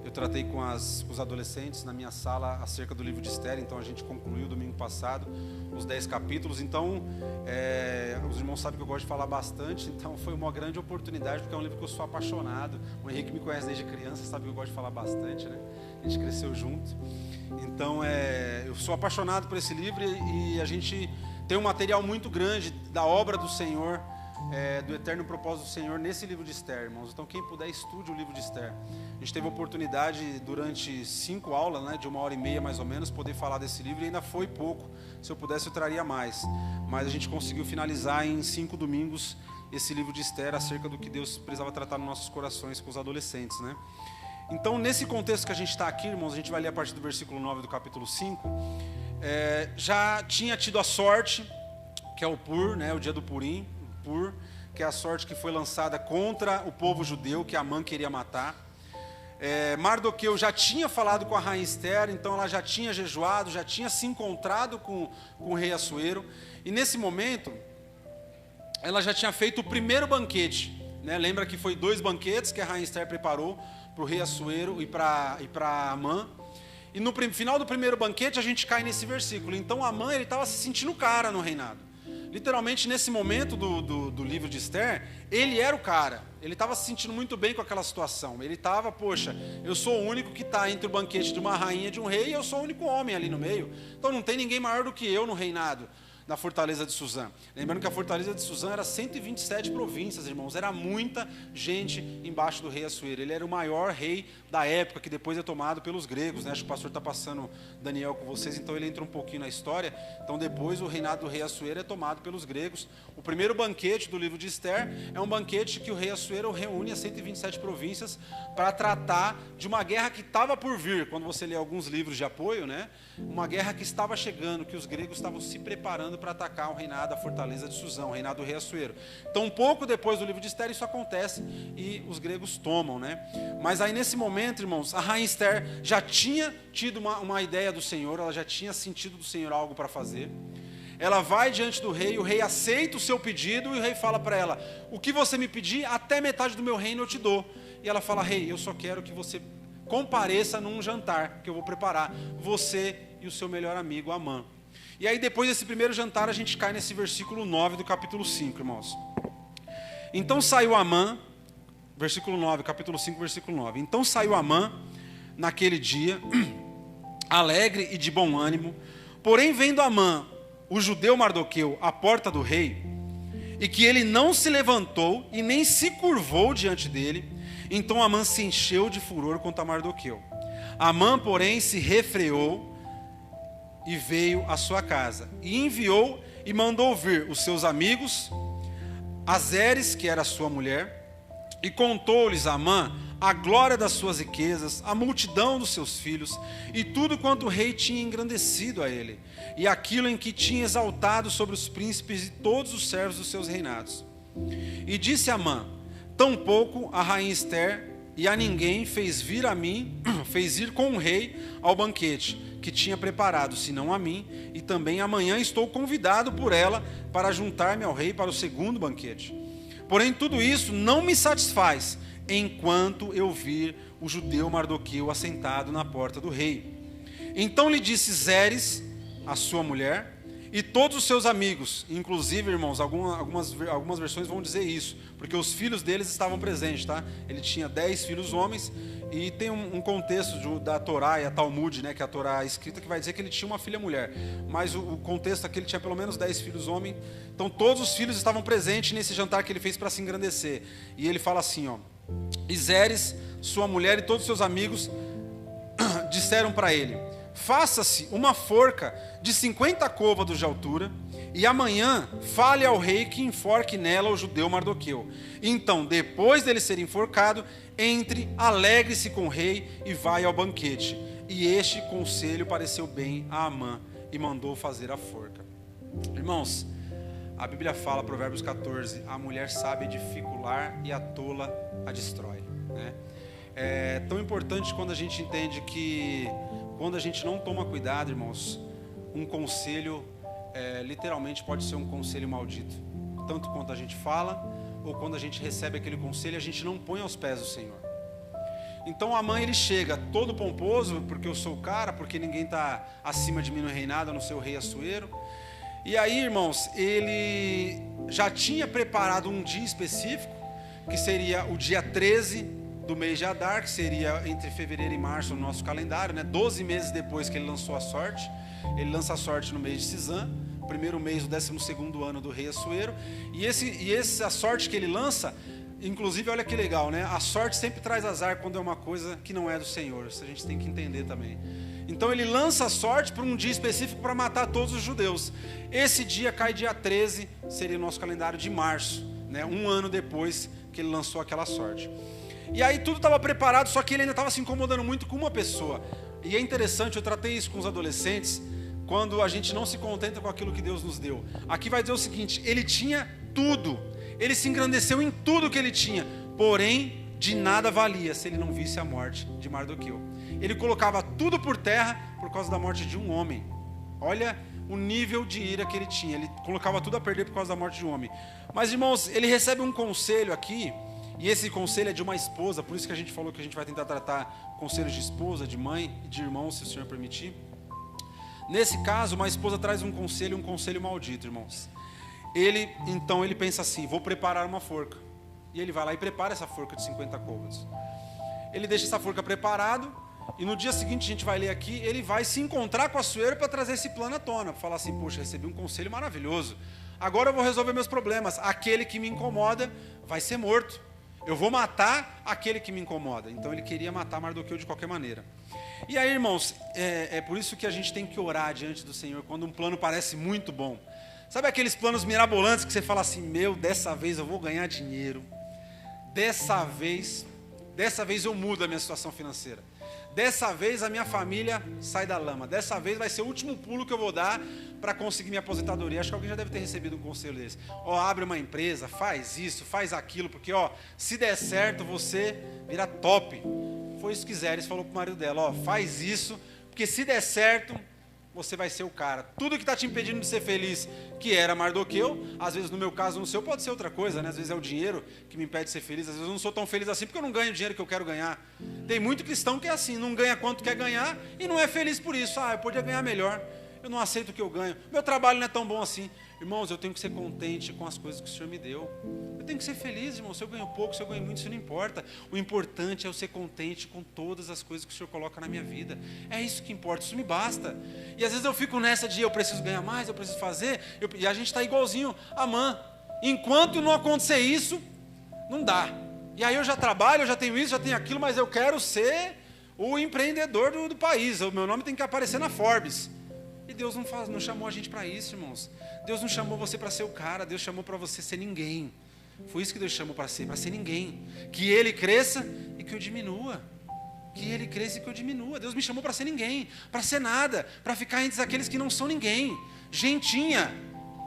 Eu tratei com os adolescentes na minha sala acerca do livro de Esther, então a gente concluiu domingo passado os 10 capítulos. Então, os irmãos sabem que eu gosto de falar bastante, então foi uma grande oportunidade, porque é um livro que eu sou apaixonado. O Henrique me conhece desde criança, sabe que eu gosto de falar bastante, né? A gente cresceu junto. Então, eu sou apaixonado por esse livro e a gente tem um material muito grande da obra do Senhor, do eterno propósito do Senhor nesse livro de Esther, irmãos. Então quem puder, estude o livro de Esther. A gente teve a oportunidade durante 5 aulas, né, de 1h30 mais ou menos, poder falar desse livro, e ainda foi pouco. Se eu pudesse eu traria mais, mas a gente conseguiu finalizar em 5 domingos esse livro de Esther, acerca do que Deus precisava tratar nos nossos corações com os adolescentes, né? Então, nesse contexto que a gente está aqui, irmãos, a gente vai ler a partir do versículo 9 do capítulo 5. Já tinha tido a sorte, que é o Pur, né, o dia do Purim, Pur, que é a sorte que foi lançada contra o povo judeu, que Amã queria matar. Mardoqueu já tinha falado com a rainha Esther, então ela já tinha jejuado, já tinha se encontrado com o rei Assuero, e nesse momento ela já tinha feito o primeiro banquete, né? Lembra que foi 2 banquetes que a rainha Esther preparou para o rei Assuero e para Amã. E no final do primeiro banquete a gente cai nesse versículo. Então Amã, ele estava se sentindo cara no reinado. Literalmente nesse momento do livro de Esther, ele era o cara. Ele estava se sentindo muito bem com aquela situação. Ele estava, poxa, eu sou o único que está entre o banquete de uma rainha e de um rei, e eu sou o único homem ali no meio. Então não tem ninguém maior do que eu no reinado, na fortaleza de Suzã. Lembrando que a fortaleza de Suzã era 127 províncias, irmãos. Era muita gente embaixo do rei Assuero. Ele era o maior rei da época, que depois é tomado pelos gregos, né? Acho que o pastor está passando Daniel com vocês, então ele entra um pouquinho na história. Então depois o reinado do rei Assuero é tomado pelos gregos. O primeiro banquete do livro de Esther é um banquete que o rei Assuero reúne as 127 províncias para tratar de uma guerra que estava por vir. Quando você lê alguns livros de apoio, né? Uma guerra que estava chegando, que os gregos estavam se preparando para atacar o reinado, a fortaleza de Suzã, o reinado do rei Assuero. Então, um pouco depois do livro de Esther, isso acontece e os gregos tomam, né? Mas aí nesse momento, irmãos, a rainha Esther já tinha tido uma ideia do Senhor, ela já tinha sentido do Senhor algo para fazer. Ela vai diante do rei, o rei aceita o seu pedido e o rei fala para ela: o que você me pedir, até metade do meu reino eu te dou. E ela fala: rei, eu só quero que você compareça num jantar que eu vou preparar, você e o seu melhor amigo Amã. E aí depois desse primeiro jantar a gente cai nesse versículo 9 do capítulo 5, irmãos. Então saiu Amã, versículo 9, capítulo 5, versículo 9. Então saiu Amã naquele dia, alegre e de bom ânimo, porém vendo Amã, o judeu Mardoqueu, à porta do rei, e que ele não se levantou e nem se curvou diante dele, então Amã se encheu de furor contra Mardoqueu. Amã, porém, se refreou e veio à sua casa, e enviou e mandou vir os seus amigos, a Zeres, que era sua mulher, e contou-lhes a Amã a glória das suas riquezas, a multidão dos seus filhos, e tudo quanto o rei tinha engrandecido a ele, e aquilo em que tinha exaltado sobre os príncipes e todos os servos dos seus reinados. E disse Amã: tampouco a rainha Esther e a ninguém fez ir com o rei ao banquete que tinha preparado, senão a mim, e também amanhã estou convidado por ela para juntar-me ao rei para o segundo banquete. Porém tudo isso não me satisfaz, enquanto eu vir o judeu Mardoqueu assentado na porta do rei. Então lhe disse Zeres, a sua mulher, e todos os seus amigos, inclusive, irmãos, algumas versões vão dizer isso, porque os filhos deles estavam presentes, tá? Ele tinha 10 filhos homens, e tem um contexto da Torá e a Talmud, né, que é a Torá escrita, que vai dizer que ele tinha uma filha mulher, mas o contexto é que ele tinha pelo menos 10 filhos homens, então todos os filhos estavam presentes nesse jantar que ele fez para se engrandecer. E ele fala assim, ó: e Zeres, sua mulher e todos os seus amigos disseram para ele: faça-se uma forca de 50 côvados de altura, e amanhã fale ao rei que enforque nela o judeu Mardoqueu. Então, depois dele ser enforcado, entre, alegre-se com o rei e vai ao banquete. E este conselho pareceu bem a Amã, e mandou fazer a forca. Irmãos, a Bíblia fala, Provérbios 14, a mulher sábia edifica o lar e a tola a destrói, né? É tão importante quando a gente entende que quando a gente não toma cuidado, irmãos, um conselho literalmente pode ser um conselho maldito. Tanto quando a gente fala, ou quando a gente recebe aquele conselho, a gente não põe aos pés do Senhor. Então Amã, ele chega todo pomposo, porque eu sou o cara, porque ninguém está acima de mim no reinado, a não ser o rei Assuero. E aí, irmãos, ele já tinha preparado um dia específico, que seria o dia 13 do mês de Adar, que seria entre fevereiro e março no nosso calendário, né? 12 meses depois que ele lançou a sorte. Ele lança a sorte no mês de Sisã, primeiro mês do 12º ano do rei Assuero. E essa sorte que ele lança, inclusive, olha que legal, né? A sorte sempre traz azar quando é uma coisa que não é do Senhor. Isso a gente tem que entender também. Então ele lança a sorte para um dia específico para matar todos os judeus. Esse dia cai dia 13, seria o nosso calendário de março, né? Um ano depois que ele lançou aquela sorte. E aí tudo estava preparado, só que ele ainda estava se incomodando muito com uma pessoa. E é interessante, eu tratei isso com os adolescentes, quando a gente não se contenta com aquilo que Deus nos deu. Aqui vai dizer o seguinte: ele tinha tudo, ele se engrandeceu em tudo que ele tinha, porém de nada valia se ele não visse a morte de Mardoqueu. Ele colocava tudo por terra por causa da morte de um homem. Olha o nível de ira que ele tinha, ele colocava tudo a perder por causa da morte de um homem. Mas, irmãos, ele recebe um conselho aqui, E esse conselho é de uma esposa, por isso que a gente falou que a gente vai tentar tratar conselhos de esposa, de mãe e de irmão, se o Senhor permitir. Nesse caso, uma esposa traz um conselho maldito, irmãos. Ele pensa assim, vou preparar uma forca. E ele vai lá e prepara essa forca de 50 côvados. Ele deixa essa forca preparado, e no dia seguinte, a gente vai ler aqui, ele vai se encontrar com a Açoeiro para trazer esse plano à tona, para falar assim, poxa, recebi um conselho maravilhoso. Agora eu vou resolver meus problemas. Aquele que me incomoda vai ser morto. Eu vou matar aquele que me incomoda. Então ele queria matar Mardoqueu de qualquer maneira. E aí, irmãos, é por isso que a gente tem que orar diante do Senhor quando um plano parece muito bom. Sabe aqueles planos mirabolantes que você fala assim, dessa vez eu vou ganhar dinheiro. Dessa vez eu mudo a minha situação financeira. Dessa vez a minha família sai da lama. Dessa vez vai ser o último pulo que eu vou dar para conseguir minha aposentadoria. Acho que alguém já deve ter recebido um conselho desse. Abre uma empresa, faz isso, faz aquilo, porque se der certo você vira top. Foi isso que Zeres falou para o marido dela, faz isso, porque se der certo você vai ser o cara. Tudo que está te impedindo de ser feliz, que era Mardoqueu, às vezes no meu caso, no seu, pode ser outra coisa, né? Às vezes é o dinheiro que me impede de ser feliz, às vezes eu não sou tão feliz assim porque eu não ganho o dinheiro que eu quero ganhar. Tem muito cristão que é assim, não ganha quanto quer ganhar e não é feliz por isso. Eu podia ganhar melhor, eu não aceito o que eu ganho, meu trabalho não é tão bom assim. Irmãos, eu tenho que ser contente com as coisas que o Senhor me deu. Eu tenho que ser feliz, irmão. Se eu ganho pouco, se eu ganho muito, isso não importa. O importante é eu ser contente com todas as coisas que o Senhor coloca na minha vida. É isso que importa, isso me basta. E às vezes eu fico nessa de eu preciso ganhar mais, eu preciso fazer. E a gente está igualzinho a Amã. Enquanto não acontecer isso, não dá. E aí eu já trabalho, eu já tenho isso, já tenho aquilo, mas eu quero ser o empreendedor do país. O meu nome tem que aparecer na Forbes. E Deus não chamou a gente para isso, irmãos. Deus não chamou você para ser o cara, Deus chamou para você ser ninguém. Foi isso que Deus chamou para ser ninguém. Que Ele cresça e que eu diminua. Que Ele cresça e que eu diminua. Deus me chamou para ser ninguém, para ser nada, para ficar entre aqueles que não são ninguém. Gentinha,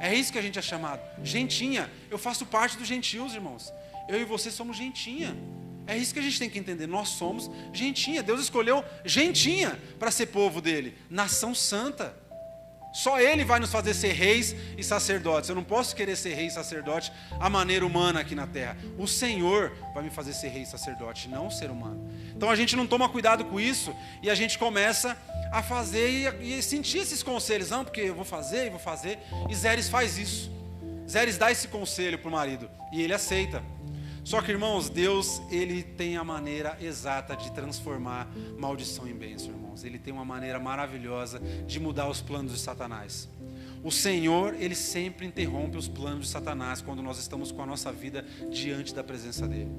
é isso que a gente é chamado. Gentinha, eu faço parte dos gentios, irmãos. Eu e você somos gentinha. É isso que a gente tem que entender, nós somos gentinha. Deus escolheu gentinha para ser povo dele, nação santa. Só Ele vai nos fazer ser reis e sacerdotes. Eu não posso querer ser rei e sacerdote à maneira humana aqui na terra. O Senhor vai me fazer ser rei e sacerdote, não ser humano. Então a gente não toma cuidado com isso e a gente começa a fazer e sentir esses conselhos. Não, porque eu vou fazer. E Zeres faz isso. Zeres dá esse conselho para o marido e ele aceita. Só que, irmãos, Deus, Ele tem a maneira exata de transformar maldição em bênção, irmãos. Ele tem uma maneira maravilhosa de mudar os planos de Satanás. O Senhor, Ele sempre interrompe os planos de Satanás quando nós estamos com a nossa vida diante da presença dEle.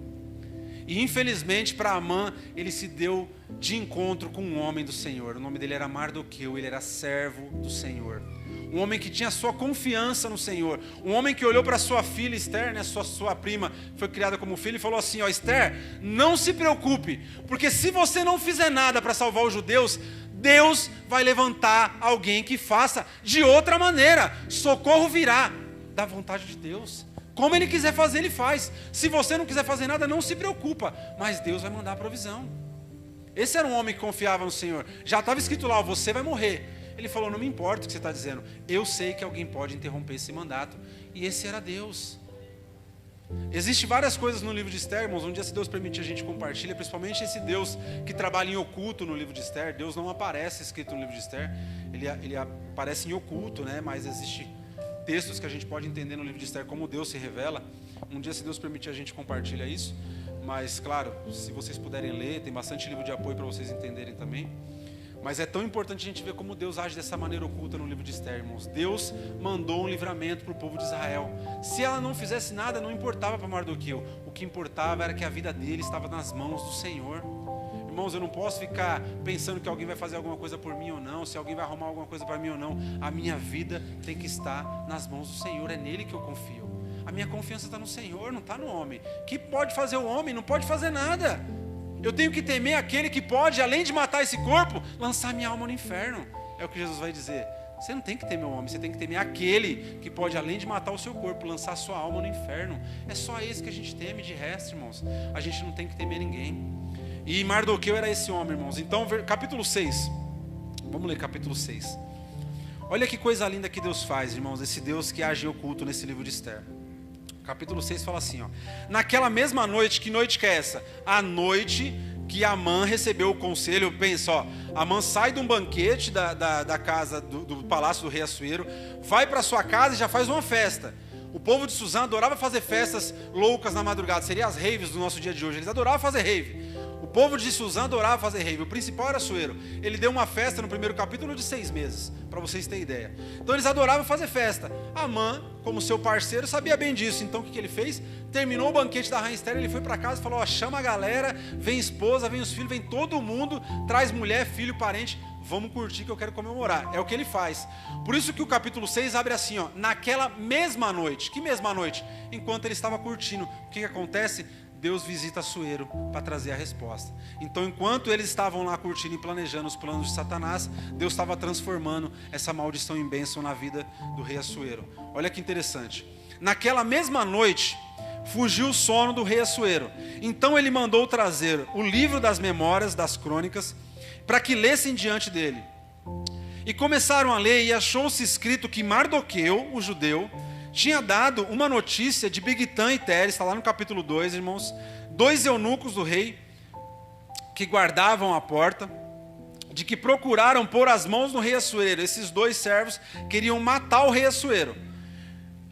E infelizmente para Amã, ele se deu de encontro com um homem do Senhor. O nome dele era Mardoqueu, ele era servo do Senhor. Um homem que tinha sua confiança no Senhor. Um homem que olhou para sua filha Esther, né, sua prima, foi criada como filha, e falou assim, Esther, não se preocupe, porque se você não fizer nada para salvar os judeus, Deus vai levantar alguém que faça de outra maneira. Socorro virá da vontade de Deus. Como Ele quiser fazer, Ele faz. Se você não quiser fazer nada, não se preocupa, mas Deus vai mandar a provisão. Esse era um homem que confiava no Senhor. Já estava escrito lá, você vai morrer. Ele falou, não me importa o que você está dizendo, eu sei que alguém pode interromper esse mandato. E esse era Deus. Existem várias coisas no livro de Esther, irmãos. Um dia, se Deus permitir, a gente compartilha, principalmente esse Deus que trabalha em oculto no livro de Esther. Deus não aparece escrito no livro de Esther, ele aparece em oculto, né? Mas existem textos que a gente pode entender no livro de Esther como Deus se revela. Um dia, se Deus permitir, a gente compartilha isso. Mas, claro, se vocês puderem ler, tem bastante livro de apoio para vocês entenderem também. Mas é tão importante a gente ver como Deus age dessa maneira oculta no livro de Esther, irmãos. Deus mandou um livramento para o povo de Israel. Se ela não fizesse nada, não importava para Mardoqueu. O que importava era que a vida dele estava nas mãos do Senhor. Irmãos, eu não posso ficar pensando que alguém vai fazer alguma coisa por mim ou não, se alguém vai arrumar alguma coisa para mim ou não. A minha vida tem que estar nas mãos do Senhor, é nele que eu confio. A minha confiança está no Senhor, não está no homem. Que pode fazer o homem? Não pode fazer nada. Eu tenho que temer aquele que pode, além de matar esse corpo, lançar minha alma no inferno. É o que Jesus vai dizer. Você não tem que temer o homem, você tem que temer aquele que pode, além de matar o seu corpo, lançar a sua alma no inferno. É só esse que a gente teme, de resto, irmãos. A gente não tem que temer ninguém. E Mardoqueu era esse homem, irmãos. Então, capítulo 6. Vamos ler capítulo 6. Olha que coisa linda que Deus faz, irmãos. Esse Deus que age oculto nesse livro de Esther. Capítulo 6 fala assim, ó. Naquela mesma noite, que noite que é essa? A noite que Amã recebeu o conselho. Pensa, ó, Amã sai de um banquete da casa, do palácio do rei Assuero, vai para sua casa e já faz uma festa. O povo de Suzã adorava fazer festas loucas na madrugada, seriam as raves do nosso dia de hoje, eles adoravam fazer rave. O povo de Suzã adorava fazer rave, o principal era Assuero. Ele deu uma festa no primeiro capítulo de 6 meses, para vocês terem ideia. Então eles adoravam fazer festa. Amã, como seu parceiro, sabia bem disso. Então o que ele fez? Terminou o banquete da rainha Esther, ele foi para casa e falou, ó, chama a galera, vem esposa, vem os filhos, vem todo mundo, traz mulher, filho, parente, vamos curtir que eu quero comemorar. É o que ele faz. Por isso que o capítulo 6 abre assim, ó, naquela mesma noite. Que mesma noite? Enquanto ele estava curtindo. O que acontece? Deus visita Assuero para trazer a resposta. Então, enquanto eles estavam lá curtindo e planejando os planos de Satanás, Deus estava transformando essa maldição em bênção na vida do rei Assuero. Olha que interessante. Naquela mesma noite, fugiu o sono do rei Assuero. Então ele mandou trazer o livro das memórias, das crônicas, para que lessem diante dele. E começaram a ler, e achou-se escrito que Mardoqueu, o judeu, tinha dado uma notícia de Bigtã e Teres, está lá no capítulo 2, irmãos, 2 eunucos do rei, que guardavam a porta, de que procuraram pôr as mãos no rei Assuero. Esses 2 servos queriam matar o rei Assuero.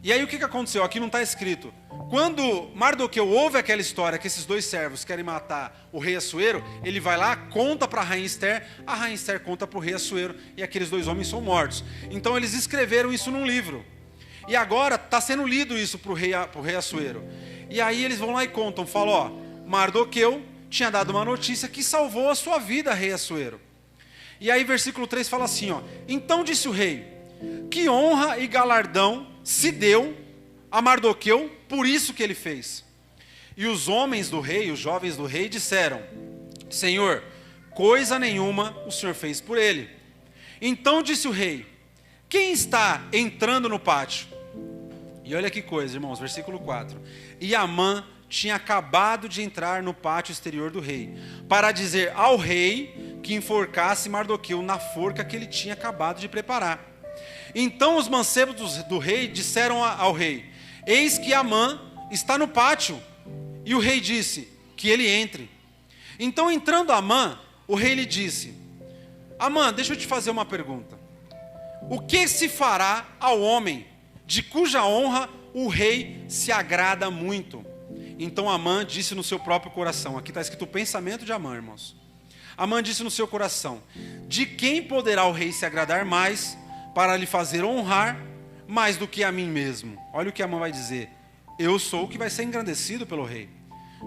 E aí o que aconteceu? Aqui não está escrito. Quando Mardoqueu ouve aquela história que esses 2 servos querem matar o rei Assuero, ele vai lá, conta para a rainha Esther conta para o rei Assuero, e aqueles 2 homens são mortos. Então eles escreveram isso num livro. E agora está sendo lido isso para o rei Assuero. E aí eles vão lá e contam, falam, ó, Mardoqueu tinha dado uma notícia que salvou a sua vida, rei Assuero. E aí versículo 3 fala assim, ó, então disse o rei, que honra e galardão se deu a Mardoqueu por isso que ele fez. E os homens do rei, os jovens do rei, disseram, Senhor, coisa nenhuma o Senhor fez por ele. Então disse o rei, quem está entrando no pátio? E olha que coisa, irmãos, versículo 4. E Amã tinha acabado de entrar no pátio exterior do rei, para dizer ao rei que enforcasse Mardoqueu na forca que ele tinha acabado de preparar. Então os mancebos do rei disseram ao rei, eis que Amã está no pátio. E o rei disse, que ele entre. Então entrando Amã, o rei lhe disse, Amã, deixa eu te fazer uma pergunta. O que se fará ao homem de cuja honra o rei se agrada muito? Então Amã disse no seu próprio coração, aqui está escrito o pensamento de Amã, irmãos. Amã disse no seu coração, de quem poderá o rei se agradar mais para lhe fazer honrar mais do que a mim mesmo? Olha o que Amã vai dizer, eu sou o que vai ser engrandecido pelo rei.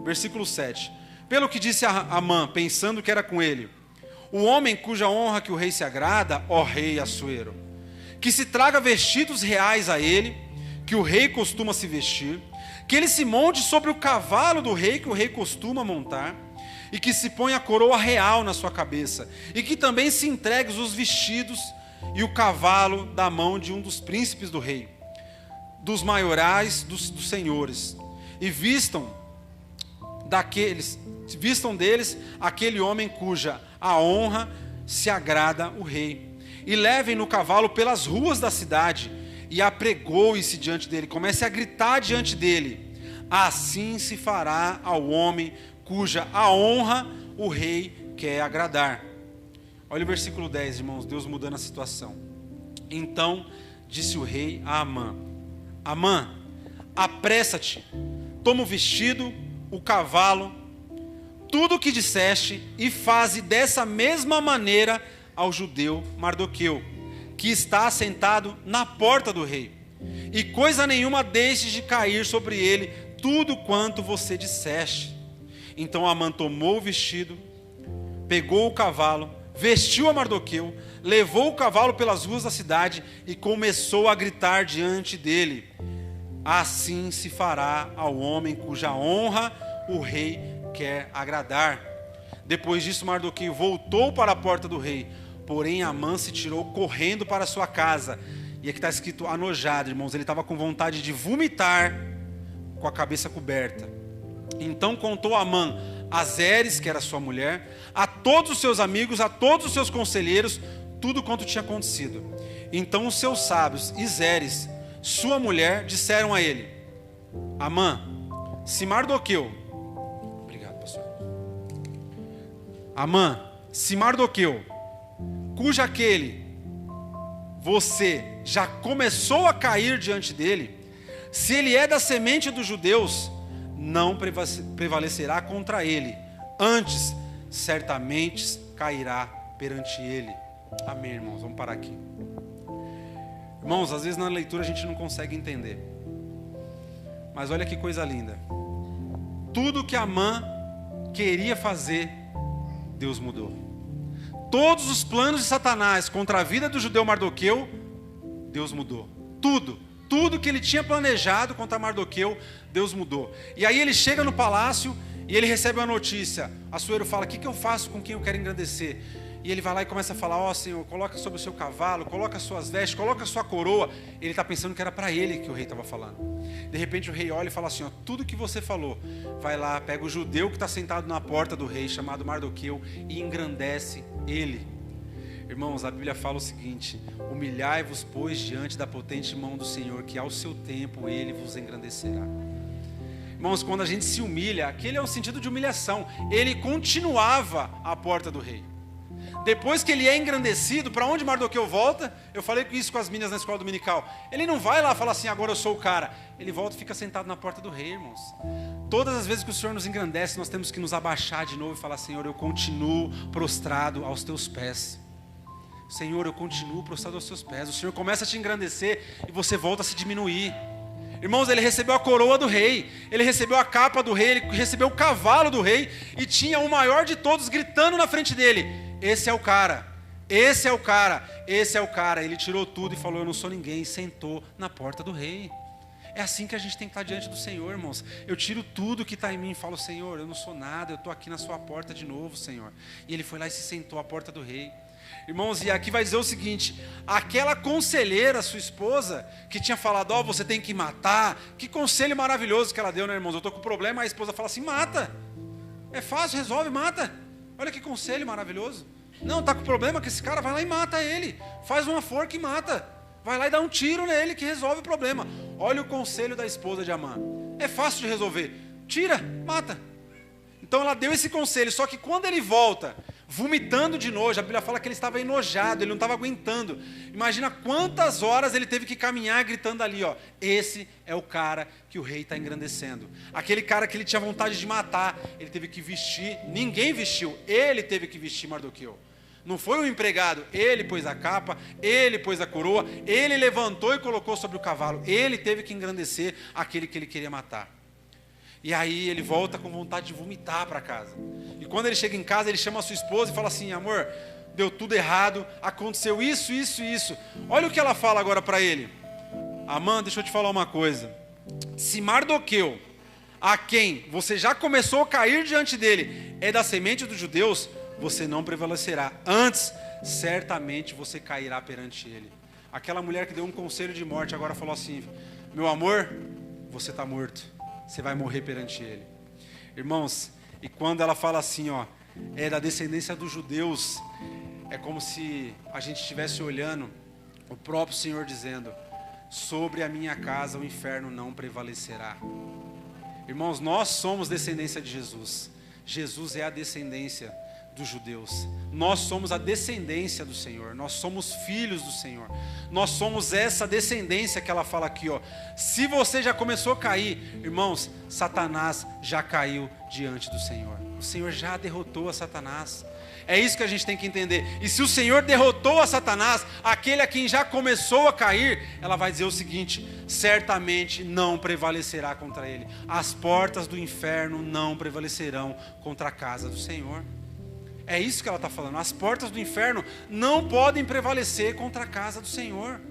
Versículo 7, pelo que disse Amã, pensando que era com ele, o homem cuja honra que o rei se agrada, ó rei Assuero, que se traga vestidos reais a ele, que o rei costuma se vestir, que ele se monte sobre o cavalo do rei, que o rei costuma montar, e que se ponha a coroa real na sua cabeça, e que também se entregue os vestidos e o cavalo da mão de um dos príncipes do rei, dos maiorais dos senhores, e vistam deles aquele homem cuja a honra se agrada o rei, e levem no cavalo pelas ruas da cidade, e apregoe-se diante dele, comece a gritar diante dele, assim se fará ao homem cuja a honra o rei quer agradar. Olha o versículo 10, irmãos, Deus mudando a situação. Então disse o rei a Amã, Amã, apressa-te, toma o vestido, o cavalo, tudo o que disseste, e faze dessa mesma maneira ao judeu Mardoqueu, que está assentado na porta do rei, e coisa nenhuma deixes de cair sobre ele tudo quanto você disseste. Então Amã tomou o vestido, pegou o cavalo, vestiu a Mardoqueu, levou o cavalo pelas ruas da cidade e começou a gritar diante dele, assim se fará ao homem cuja honra o rei quer agradar. Depois disso Mardoqueu voltou para a porta do rei, porém Amã se tirou correndo para sua casa. E aqui está escrito anojado, irmãos, ele estava com vontade de vomitar com a cabeça coberta. Então contou Amã a Zeres, que era sua mulher, a todos os seus amigos, a todos os seus conselheiros, tudo quanto tinha acontecido. Então os seus sábios e Zeres, sua mulher, disseram a ele, Amã, se Mardoqueu, obrigado, pastor. Amã, se Mardoqueu, cuja aquele você já começou a cair diante dele, se ele é da semente dos judeus, não prevalecerá contra ele, antes certamente cairá perante ele. Amém, irmãos, vamos parar aqui. Irmãos, às vezes na leitura a gente não consegue entender, mas olha que coisa linda. Tudo que Amã queria fazer, Deus mudou. Todos os planos de Satanás contra a vida do judeu Mardoqueu, Deus mudou. Tudo que ele tinha planejado contra Mardoqueu, Deus mudou. E aí ele chega no palácio e ele recebe uma notícia. Assuero fala: o que eu faço com quem eu quero engrandecer? E ele vai lá e começa a falar: ó Senhor, coloca sobre o seu cavalo, coloca as suas vestes, coloca a sua coroa. Ele está pensando que era para ele que o rei estava falando. De repente o rei olha e fala assim: ó, tudo que você falou, vai lá, pega o judeu que está sentado na porta do rei, chamado Mardoqueu, e engrandece ele. Irmãos, a Bíblia fala o seguinte: humilhai-vos, pois, diante da potente mão do Senhor, que ao seu tempo ele vos engrandecerá. Irmãos, quando a gente se humilha, aquele é um sentido de humilhação. Ele continuava à porta do rei. Depois que ele é engrandecido, para onde Mardoqueu volta? Eu falei isso com as meninas na escola dominical. Ele não vai lá falar assim: agora eu sou o cara. Ele volta e fica sentado na porta do rei, irmãos. Todas as vezes que o Senhor nos engrandece, nós temos que nos abaixar de novo e falar: Senhor, eu continuo prostrado aos teus pés. Senhor, eu continuo prostrado aos seus pés. O Senhor começa a te engrandecer e você volta a se diminuir. Irmãos, ele recebeu a coroa do rei, ele recebeu a capa do rei, ele recebeu o cavalo do rei, e tinha o maior de todos gritando na frente dele: esse é o cara, esse é o cara, esse é o cara. Ele tirou tudo e falou: eu não sou ninguém, e sentou na porta do rei. É assim que a gente tem que estar diante do Senhor, irmãos. Eu tiro tudo que está em mim e falo: Senhor, eu não sou nada, eu estou aqui na sua porta de novo, Senhor. E ele foi lá e se sentou à porta do rei. Irmãos, e aqui vai dizer o seguinte: aquela conselheira, sua esposa, que tinha falado: ó, você tem que matar. Que conselho maravilhoso que ela deu, né, irmãos? Eu estou com problema, a esposa fala assim: mata. É fácil, resolve, mata. Olha que conselho maravilhoso. Não, está com problema que esse cara, vai lá e mata ele. Faz uma forca e mata. Vai lá e dá um tiro nele que resolve o problema. Olha o conselho da esposa de Amã. É fácil de resolver. Tira, mata. Então ela deu esse conselho, só que quando ele volta, vomitando de nojo, a Bíblia fala que ele estava enojado, ele não estava aguentando. Imagina quantas horas ele teve que caminhar gritando ali, ó: esse é o cara que o rei está engrandecendo. Aquele cara que ele tinha vontade de matar, ele teve que vestir, ninguém vestiu, ele teve que vestir Mardoqueu. Não foi o empregado, ele pôs a capa, ele pôs a coroa, ele levantou e colocou sobre o cavalo, ele teve que engrandecer aquele que ele queria matar. E aí ele volta com vontade de vomitar para casa. E quando ele chega em casa, ele chama a sua esposa e fala assim: amor, deu tudo errado, aconteceu isso, isso e isso. Olha o que ela fala agora para ele: Amã, deixa eu te falar uma coisa. Se Mardoqueu, a quem você já começou a cair diante dele, é da semente dos judeus, você não prevalecerá. Antes, certamente você cairá perante ele. Aquela mulher que deu um conselho de morte agora falou assim: meu amor, você está morto. Você vai morrer perante ele. Irmãos, e quando ela fala assim, ó, é da descendência dos judeus, é como se a gente estivesse olhando o próprio Senhor dizendo: sobre a minha casa o inferno não prevalecerá. Irmãos, nós somos descendência de Jesus. Jesus é a descendência dos judeus. Nós somos a descendência do Senhor. Nós somos filhos do Senhor. Nós somos essa descendência que ela fala aqui, ó. Se você já começou a cair, irmãos, Satanás já caiu diante do Senhor. O Senhor já derrotou a Satanás. É isso que a gente tem que entender. E se o Senhor derrotou a Satanás, aquele a quem já começou a cair, ela vai dizer o seguinte: certamente não prevalecerá contra ele. As portas do inferno não prevalecerão contra a casa do Senhor. É isso que ela está falando. As portas do inferno não podem prevalecer contra a casa do Senhor.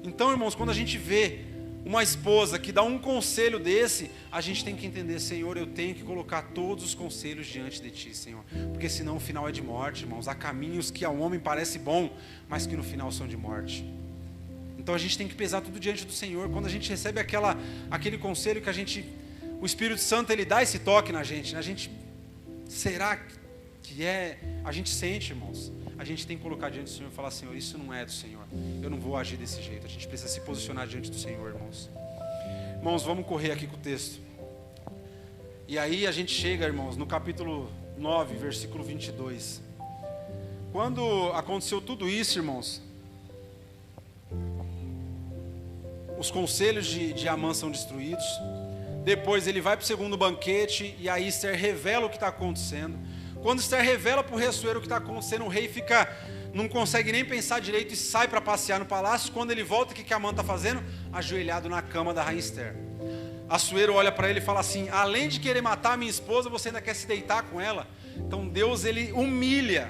Então, irmãos, quando a gente vê uma esposa que dá um conselho desse, a gente tem que entender: Senhor, eu tenho que colocar todos os conselhos diante de Ti, Senhor, porque senão o final é de morte, irmãos. Há caminhos que ao homem parece bom, mas que no final são de morte. Então a gente tem que pesar tudo diante do Senhor. Quando a gente recebe aquele conselho que o Espírito Santo, ele dá esse toque na gente, né? Será que a gente sente, irmãos? A gente tem que colocar diante do Senhor e falar: Senhor, isso não é do Senhor, eu não vou agir desse jeito. A gente precisa se posicionar diante do Senhor, irmãos. Irmãos, vamos correr aqui com o texto. E aí a gente chega, irmãos, no capítulo 9, versículo 22. Quando aconteceu tudo isso, irmãos, os conselhos de Amã são destruídos. Depois ele vai para o segundo banquete e aí Esther revela o que está acontecendo. Quando Esther revela para o rei Assuero o que está acontecendo, o rei não consegue nem pensar direito e sai para passear no palácio. Quando ele volta, o que Amã está fazendo? Ajoelhado na cama da rainha Esther. Assuero olha para ele e fala assim: além de querer matar a minha esposa, você ainda quer se deitar com ela? Então Deus, ele humilha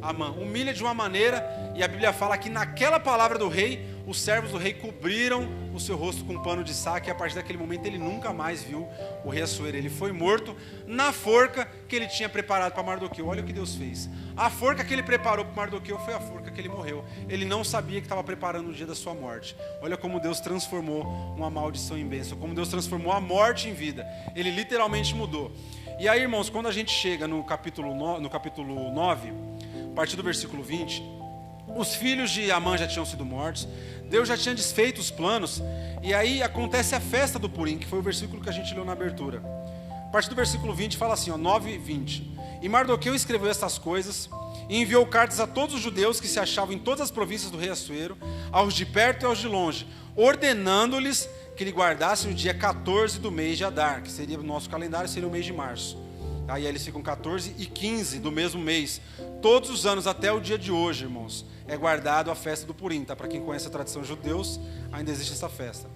Amã, humilha de uma maneira, e a Bíblia fala que naquela palavra do rei, os servos do rei cobriram o seu rosto com um pano de saco, e a partir daquele momento ele nunca mais viu o rei Assuero. Ele foi morto na forca que ele tinha preparado para Mardoqueu. Olha o que Deus fez. A forca que ele preparou para Mardoqueu foi a forca que ele morreu. Ele não sabia que estava preparando o dia da sua morte. Olha como Deus transformou uma maldição em bênção, como Deus transformou a morte em vida. Ele literalmente mudou. E aí, irmãos, quando a gente chega no capítulo 9, a partir do versículo 20, os filhos de Amã já tinham sido mortos, Deus já tinha desfeito os planos, e aí acontece a festa do Purim, que foi o versículo que a gente leu na abertura. A partir do versículo 20 fala assim, 9:20. E Mardoqueu escreveu estas coisas, e enviou cartas a todos os judeus que se achavam em todas as províncias do rei Assuero, aos de perto e aos de longe, ordenando-lhes que lhe guardassem o dia 14 do mês de Adar, que seria o nosso calendário, seria o mês de março. Aí eles ficam 14 e 15 do mesmo mês. Todos os anos até o dia de hoje, irmãos, é guardado a festa do Purim, tá? Para quem conhece a tradição judeus, ainda existe essa festa.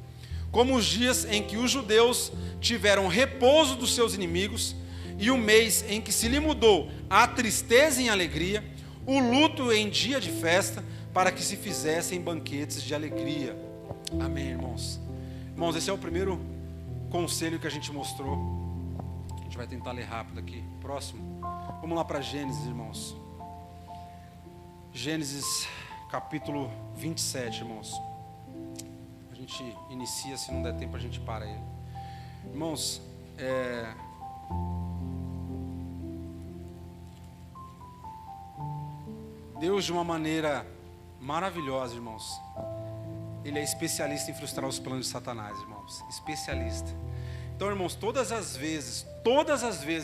Como os dias em que os judeus tiveram repouso dos seus inimigos, e o mês em que se lhe mudou a tristeza em alegria, o luto em dia de festa, para que se fizessem banquetes de alegria. Amém, irmãos? Irmãos, esse é o primeiro conselho que a gente mostrou. A gente vai tentar ler rápido aqui. Próximo. Vamos lá para Gênesis, irmãos. Gênesis capítulo 27, irmãos. A gente inicia, se não der tempo a gente para ele. Irmãos, Deus, de uma maneira maravilhosa, irmãos, Ele é especialista em frustrar os planos de Satanás, irmãos. Especialista. Então, irmãos, todas as vezes,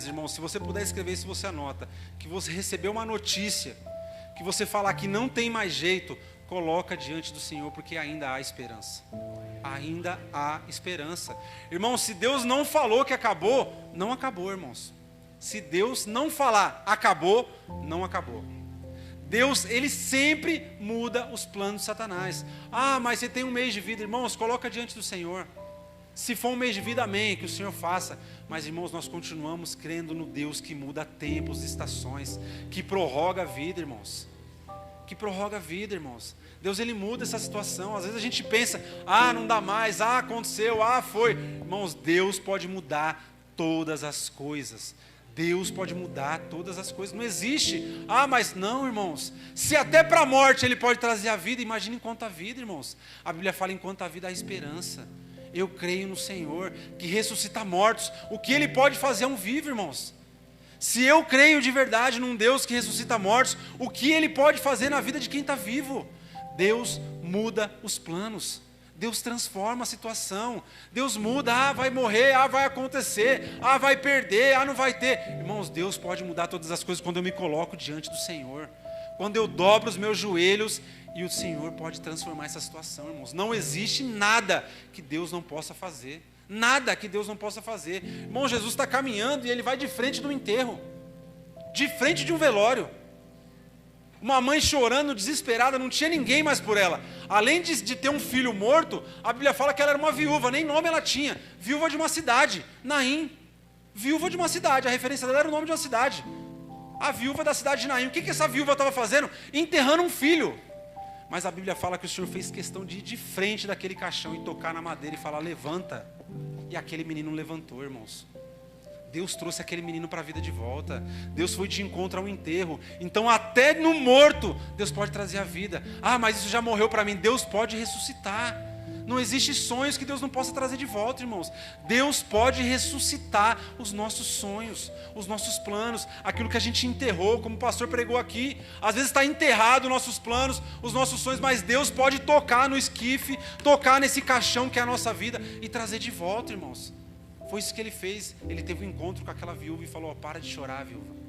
irmãos, se você puder escrever, se você anota, que você recebeu uma notícia, que você falar que não tem mais jeito, coloca diante do Senhor, porque ainda há esperança. Ainda há esperança. Irmãos, se Deus não falou que acabou, não acabou, irmãos. Se Deus não falar acabou, não acabou. Deus, Ele sempre muda os planos de Satanás. Ah, mas você tem um mês de vida, irmãos, coloca diante do Senhor. Se for um mês de vida, amém, que o Senhor faça. Mas, irmãos, nós continuamos crendo no Deus que muda tempos e estações, que prorroga a vida, irmãos. Que prorroga a vida, irmãos. Deus, Ele muda essa situação. Às vezes a gente pensa, não dá mais, aconteceu, foi. Irmãos, Deus pode mudar todas as coisas. Deus pode mudar todas as coisas. Não existe, mas não, irmãos. Se até para a morte Ele pode trazer a vida, imagine enquanto há vida, irmãos. A Bíblia fala, enquanto há vida há esperança. Eu creio no Senhor, que ressuscita mortos. O que Ele pode fazer é um vivo, irmãos. Se eu creio de verdade num Deus que ressuscita mortos, o que Ele pode fazer na vida de quem está vivo? Deus muda os planos. Deus transforma a situação. Deus muda, vai morrer, vai acontecer, vai perder, não vai ter. Irmãos, Deus pode mudar todas as coisas quando eu me coloco diante do Senhor. Quando eu dobro os meus joelhos, e o Senhor pode transformar essa situação, irmãos. Não existe nada que Deus não possa fazer. Nada que Deus não possa fazer. Irmão, Jesus está caminhando e Ele vai de frente do enterro. De frente de um velório. Uma mãe chorando, desesperada, não tinha ninguém mais por ela. Além de ter um filho morto, a Bíblia fala que ela era uma viúva, nem nome ela tinha. Viúva de uma cidade, Naim. Viúva de uma cidade, a referência dela era o nome de uma cidade. A viúva da cidade de Naim. O que essa viúva estava fazendo? Enterrando um filho. Mas a Bíblia fala que o Senhor fez questão de ir de frente daquele caixão e tocar na madeira e falar, levanta. E aquele menino levantou, irmãos. Deus trouxe aquele menino para a vida de volta. Deus foi de encontro ao enterro. Então até no morto, Deus pode trazer a vida. Mas isso já morreu para mim. Deus pode ressuscitar. Não existe sonhos que Deus não possa trazer de volta, irmãos. Deus pode ressuscitar os nossos sonhos, os nossos planos, aquilo que a gente enterrou, como o pastor pregou aqui. Às vezes está enterrado os nossos planos, os nossos sonhos, mas Deus pode tocar no esquife, tocar nesse caixão que é a nossa vida e trazer de volta, irmãos. Foi isso que ele fez. Ele teve um encontro com aquela viúva e falou: para de chorar, viúva.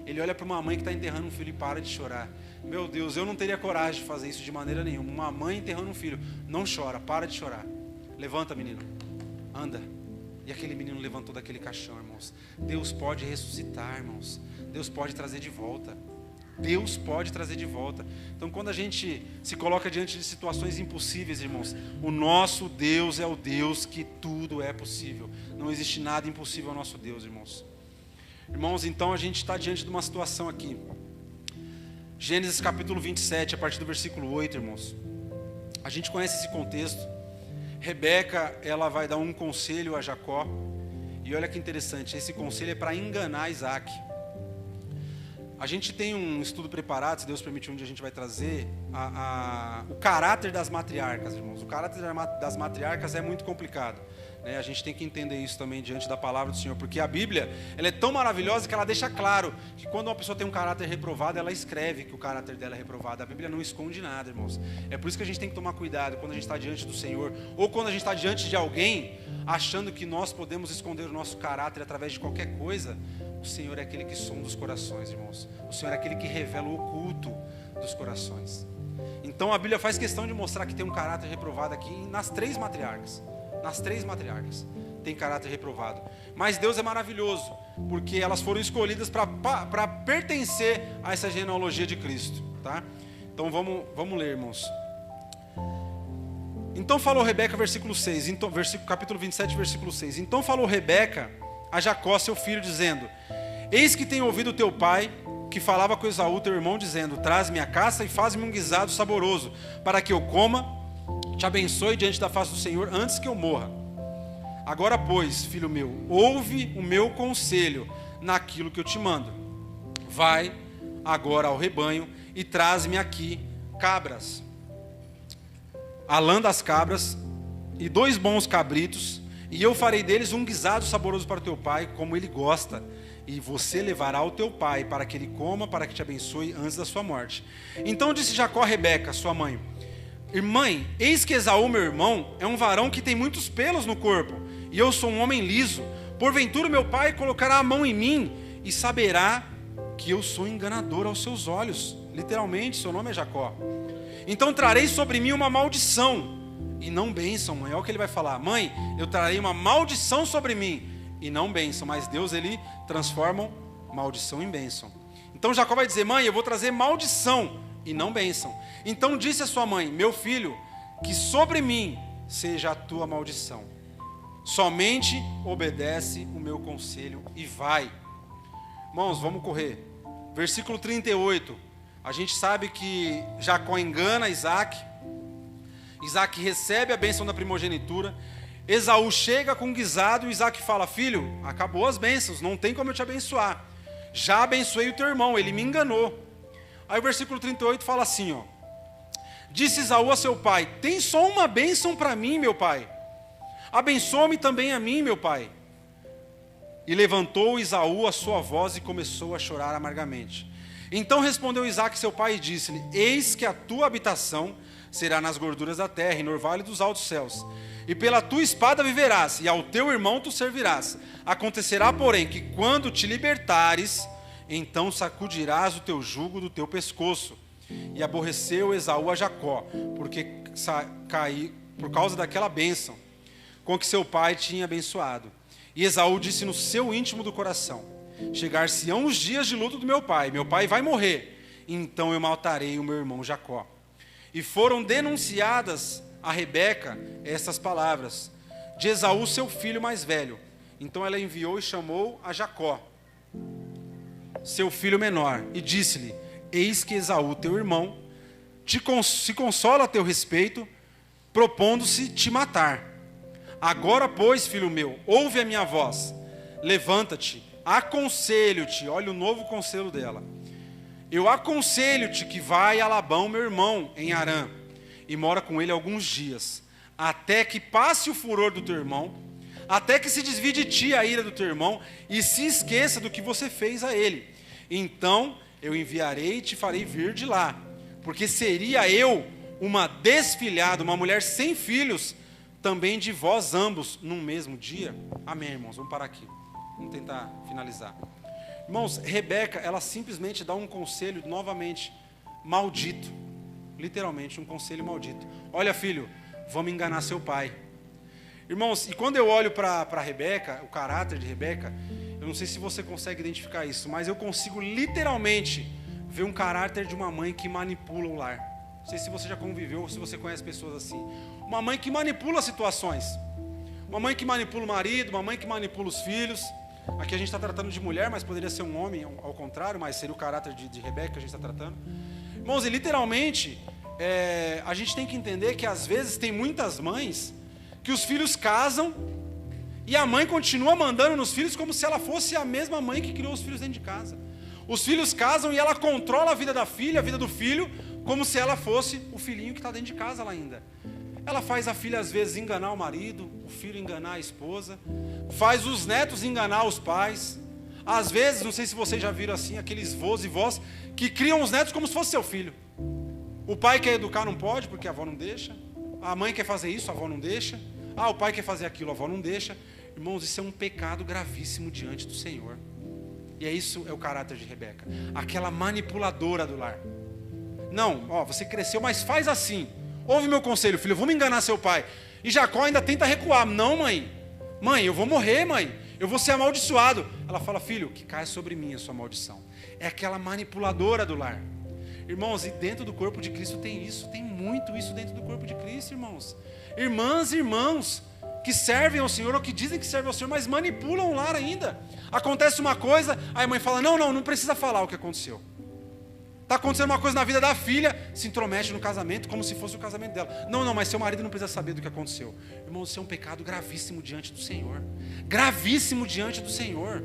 Ele olha para uma mãe que está enterrando um filho e para de chorar. Meu Deus, eu não teria coragem de fazer isso de maneira nenhuma. Uma mãe enterrando um filho, não chora, para de chorar. Levanta, menino, anda. E aquele menino levantou daquele caixão, irmãos. Deus pode ressuscitar, irmãos. Deus pode trazer de volta. Deus pode trazer de volta. Então, quando a gente se coloca diante de situações impossíveis, irmãos, o nosso Deus é o Deus que tudo é possível. Não existe nada impossível ao nosso Deus, irmãos. Irmãos, então a gente está diante de uma situação aqui. Gênesis capítulo 27, a partir do versículo 8, irmãos. A gente conhece esse contexto. Rebeca, ela vai dar um conselho a Jacó. E olha que interessante, esse conselho é para enganar Isaac. A gente tem um estudo preparado, se Deus permitir, um dia a gente vai trazer o caráter das matriarcas, irmãos. O caráter das matriarcas é muito complicado, né? A gente tem que entender isso também diante da palavra do Senhor, porque a Bíblia, ela é tão maravilhosa que ela deixa claro que quando uma pessoa tem um caráter reprovado, ela escreve que o caráter dela é reprovado. A Bíblia não esconde nada, irmãos. É por isso que a gente tem que tomar cuidado quando a gente está diante do Senhor, ou quando a gente está diante de alguém, achando que nós podemos esconder o nosso caráter através de qualquer coisa. O Senhor é aquele que sonda os corações, irmãos. O Senhor é aquele que revela o oculto dos corações. Então a Bíblia faz questão de mostrar que tem um caráter reprovado aqui nas três matriarcas. Nas três matriarcas tem caráter reprovado. Mas Deus é maravilhoso, porque elas foram escolhidas para pertencer a essa genealogia de Cristo, tá? Então vamos ler, irmãos. Então falou Rebeca, versículo 6, capítulo 27, versículo 6. Então falou Rebeca a Jacó, seu filho, dizendo: eis que tenho ouvido teu pai, que falava com Esaú, teu irmão, dizendo: traz-me a caça e faz-me um guisado saboroso, para que eu coma, te abençoe diante da face do Senhor, antes que eu morra. Agora, pois, filho meu, ouve o meu conselho naquilo que eu te mando. Vai agora ao rebanho e traz-me aqui cabras, a lã das cabras e 2 bons cabritos, e eu farei deles um guisado saboroso para o teu pai, como ele gosta. E você levará ao teu pai, para que ele coma, para que te abençoe antes da sua morte. Então disse Jacó a Rebeca, sua mãe: mãe, eis que Esaú, meu irmão, é um varão que tem muitos pelos no corpo, e eu sou um homem liso. Porventura meu pai colocará a mão em mim, e saberá que eu sou enganador aos seus olhos. Literalmente, seu nome é Jacó. Então trarei sobre mim uma maldição, e não bênção, mãe. Olha o que ele vai falar: mãe, eu trarei uma maldição sobre mim, e não bênção. Mas Deus, ele transforma maldição em bênção. Então Jacó vai dizer: mãe, eu vou trazer maldição e não bênção. Então disse a sua mãe: meu filho, que sobre mim seja a tua maldição. Somente obedece o meu conselho e vai. Irmãos, vamos correr. Versículo 38. A gente sabe que Jacó engana Isaac. Isaac recebe a bênção da primogenitura. Esaú chega com guisado e Isaac fala: filho, acabou as bênçãos, não tem como eu te abençoar. Já abençoei o teu irmão, ele me enganou. Aí o versículo 38 fala assim, ó: disse Esaú a seu pai: tem só uma bênção para mim, meu pai. Abençoa-me também a mim, meu pai. E levantou Esaú a sua voz e começou a chorar amargamente. Então respondeu Isaac seu pai e disse-lhe: eis que a tua habitação será nas gorduras da terra e no orvalho dos altos céus. E pela tua espada viverás, e ao teu irmão tu servirás. Acontecerá, porém, que quando te libertares, então sacudirás o teu jugo do teu pescoço. E aborreceu Esaú a Jacó, por causa daquela bênção com que seu pai tinha abençoado. E Esaú disse no seu íntimo do coração: chegar-se-ão os dias de luto do meu pai vai morrer, então eu matarei o meu irmão Jacó. E foram denunciadas a Rebeca estas palavras de Esaú, seu filho mais velho. Então ela enviou e chamou a Jacó, seu filho menor, e disse-lhe: eis que Esaú, teu irmão, se consola a teu respeito, propondo-se te matar. Agora, pois, filho meu, ouve a minha voz, levanta-te, aconselho-te. Olha o novo conselho dela: eu aconselho-te que vai a Labão, meu irmão, em Harã, e mora com ele alguns dias. até que passe o furor do teu irmão, até que se desvie de ti a ira do teu irmão e se esqueça do que você fez a ele. Então eu enviarei e te farei vir de lá, porque seria eu uma desfilhada, uma mulher sem filhos, também de vós ambos, num mesmo dia. Amém, irmãos? Vamos parar aqui. Vamos tentar finalizar. Irmãos, Rebeca, ela simplesmente dá um conselho novamente maldito. Literalmente, um conselho maldito. Olha, filho, vamos enganar seu pai. Irmãos, e quando eu olho para Rebeca, o caráter de Rebeca, eu não sei se você consegue identificar isso, mas eu consigo literalmente ver um caráter de uma mãe que manipula o lar. Não sei se você já conviveu ou se você conhece pessoas assim. Uma mãe que manipula situações. Uma mãe que manipula o marido, uma mãe que manipula os filhos. Aqui a gente está tratando de mulher, mas poderia ser um homem, ao contrário, mas seria o caráter de Rebeca que a gente está tratando. Irmãos, e literalmente, a gente tem que entender que às vezes tem muitas mães que os filhos casam e a mãe continua mandando nos filhos como se ela fosse a mesma mãe que criou os filhos dentro de casa. Os filhos casam e ela controla a vida da filha, a vida do filho, como se ela fosse o filhinho que está dentro de casa lá ainda. Ela faz a filha às vezes enganar o marido, o filho enganar a esposa, faz os netos enganar os pais. Às vezes, não sei se vocês já viram assim, aqueles vós e vós que criam os netos como se fosse seu filho. O pai quer educar, não pode, porque a avó não deixa. A mãe quer fazer isso, a avó não deixa. O pai quer fazer aquilo, a avó não deixa. Irmãos, isso é um pecado gravíssimo diante do Senhor. E isso é o caráter de Rebeca, aquela manipuladora do lar. Não, você cresceu, mas faz assim. Ouve meu conselho, filho, vamos enganar seu pai. E Jacó ainda tenta recuar. Não, mãe. Mãe, eu vou morrer, mãe. Eu vou ser amaldiçoado. Ela fala, filho, que caia sobre mim a sua maldição. É aquela manipuladora do lar. Irmãos, e dentro do corpo de Cristo tem isso. Tem muito isso dentro do corpo de Cristo, irmãos. Irmãs e irmãos que servem ao Senhor, ou que dizem que servem ao Senhor, mas manipulam o lar ainda. Acontece uma coisa, aí a mãe fala, não precisa falar o que aconteceu. Está acontecendo uma coisa na vida da filha, se intromete no casamento, como se fosse o casamento dela. Não, mas seu marido não precisa saber do que aconteceu. Irmãos, isso é um pecado gravíssimo diante do Senhor. Gravíssimo diante do Senhor.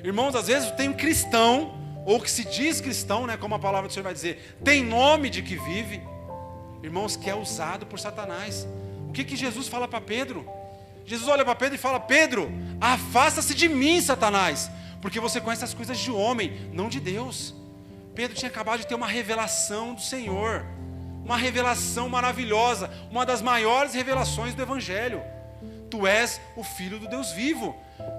Irmãos, às vezes tem um cristão, ou que se diz cristão, né, como a palavra do Senhor vai dizer, tem nome de que vive, irmãos, que é usado por Satanás. O que Jesus fala para Pedro? Jesus olha para Pedro e fala, Pedro, afasta-se de mim, Satanás, porque você conhece as coisas de homem, não de Deus. Pedro tinha acabado de ter uma revelação do Senhor, uma revelação maravilhosa, uma das maiores revelações do Evangelho. Tu és o Filho do Deus vivo.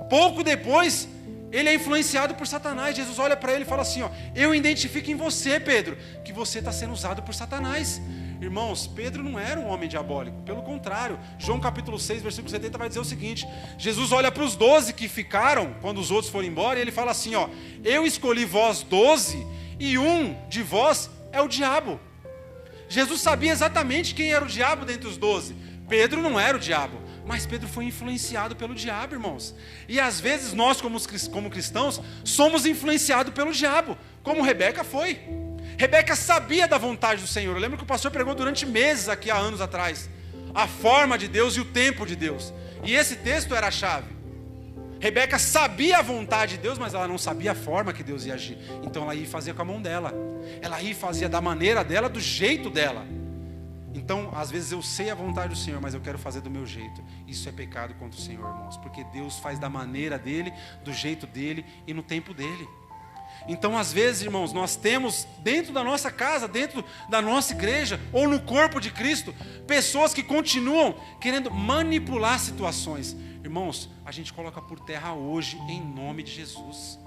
Pouco depois, ele é influenciado por Satanás. Jesus olha para ele e fala assim, eu identifico em você, Pedro, que você está sendo usado por Satanás. Irmãos, Pedro não era um homem diabólico, pelo contrário. João capítulo 6, versículo 70 vai dizer o seguinte, Jesus olha para os 12 que ficaram, quando os outros foram embora, e ele fala assim, eu escolhi vós 12, e um de vós é o diabo. Jesus sabia exatamente quem era o diabo dentre os 12. Pedro não era o diabo, mas Pedro foi influenciado pelo diabo, irmãos. E às vezes nós, como cristãos, somos influenciados pelo diabo, como Rebeca foi. Rebeca sabia da vontade do Senhor. Eu lembro que o pastor pregou durante meses aqui há anos atrás, a forma de Deus e o tempo de Deus. E esse texto era a chave. Rebeca sabia a vontade de Deus, mas ela não sabia a forma que Deus ia agir. Então ela ia fazer com a mão dela. Ela ia fazer da maneira dela, do jeito dela. Então, às vezes eu sei a vontade do Senhor, mas eu quero fazer do meu jeito. Isso é pecado contra o Senhor, irmãos. Porque Deus faz da maneira dele, do jeito dele e no tempo dele. Então, às vezes, irmãos, nós temos dentro da nossa casa, dentro da nossa igreja, ou no corpo de Cristo, pessoas que continuam querendo manipular situações. Irmãos, a gente coloca por terra hoje, em nome de Jesus.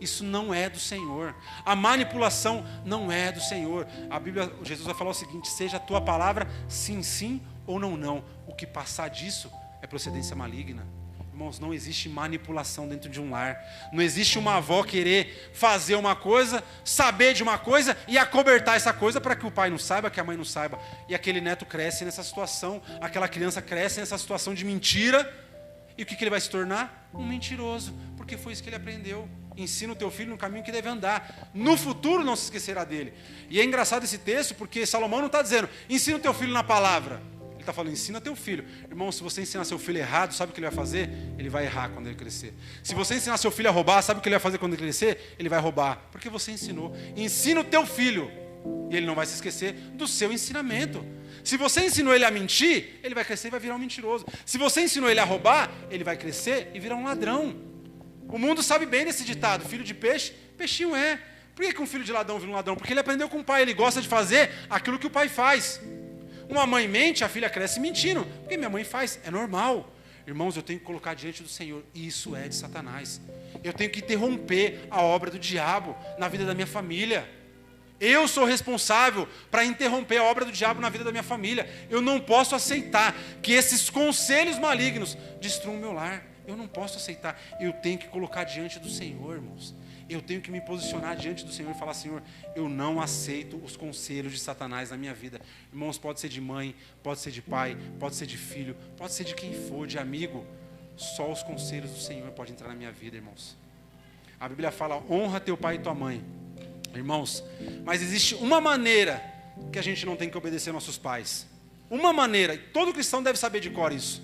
Isso não é do Senhor. A manipulação não é do Senhor. A Bíblia, Jesus vai falar o seguinte, seja a tua palavra sim, sim ou não, não. O que passar disso é procedência maligna. Irmãos, não existe manipulação dentro de um lar. Não existe uma avó querer fazer uma coisa, saber de uma coisa e acobertar essa coisa para que o pai não saiba, que a mãe não saiba. E aquele neto cresce nessa situação, aquela criança cresce nessa situação de mentira. E o que ele vai se tornar? Um mentiroso, porque foi isso que ele aprendeu. Ensina o teu filho no caminho que deve andar. No futuro não se esquecerá dele. E é engraçado esse texto, porque Salomão não está dizendo, ensina o teu filho na palavra. Ele está falando, ensina teu filho. Irmão, se você ensinar seu filho errado, sabe o que ele vai fazer? Ele vai errar quando ele crescer. Se você ensinar seu filho a roubar, sabe o que ele vai fazer quando ele crescer? Ele vai roubar, porque você ensinou. Ensina o teu filho E ele não vai se esquecer do seu ensinamento. Se você ensinou ele a mentir, ele vai crescer e vai virar um mentiroso. Se você ensinou ele a roubar, ele vai crescer e virar um ladrão. O mundo sabe bem desse ditado: filho de peixe, peixinho é. Por que um filho de ladrão vira um ladrão? Porque ele aprendeu com o pai, ele gosta de fazer aquilo que o pai faz. Uma mãe mente, a filha cresce mentindo. Porque minha mãe faz, é normal. Irmãos, eu tenho que colocar diante do Senhor: isso é de Satanás. Eu tenho que interromper a obra do diabo na vida da minha família. Eu sou responsável para interromper a obra do diabo na vida da minha família. Eu não posso aceitar que esses conselhos malignos destruam o meu lar. Eu não posso aceitar. Eu tenho que colocar diante do Senhor, irmãos. Eu tenho que me posicionar diante do Senhor e falar: Senhor, eu não aceito os conselhos de Satanás na minha vida. Irmãos, pode ser de mãe, pode ser de pai, pode ser de filho, pode ser de quem for, de amigo. Só os conselhos do Senhor podem entrar na minha vida, irmãos. A Bíblia fala: honra teu pai e tua mãe. Irmãos, mas existe uma maneira que a gente não tem que obedecer nossos pais. Uma maneira, e todo cristão deve saber de cor isso: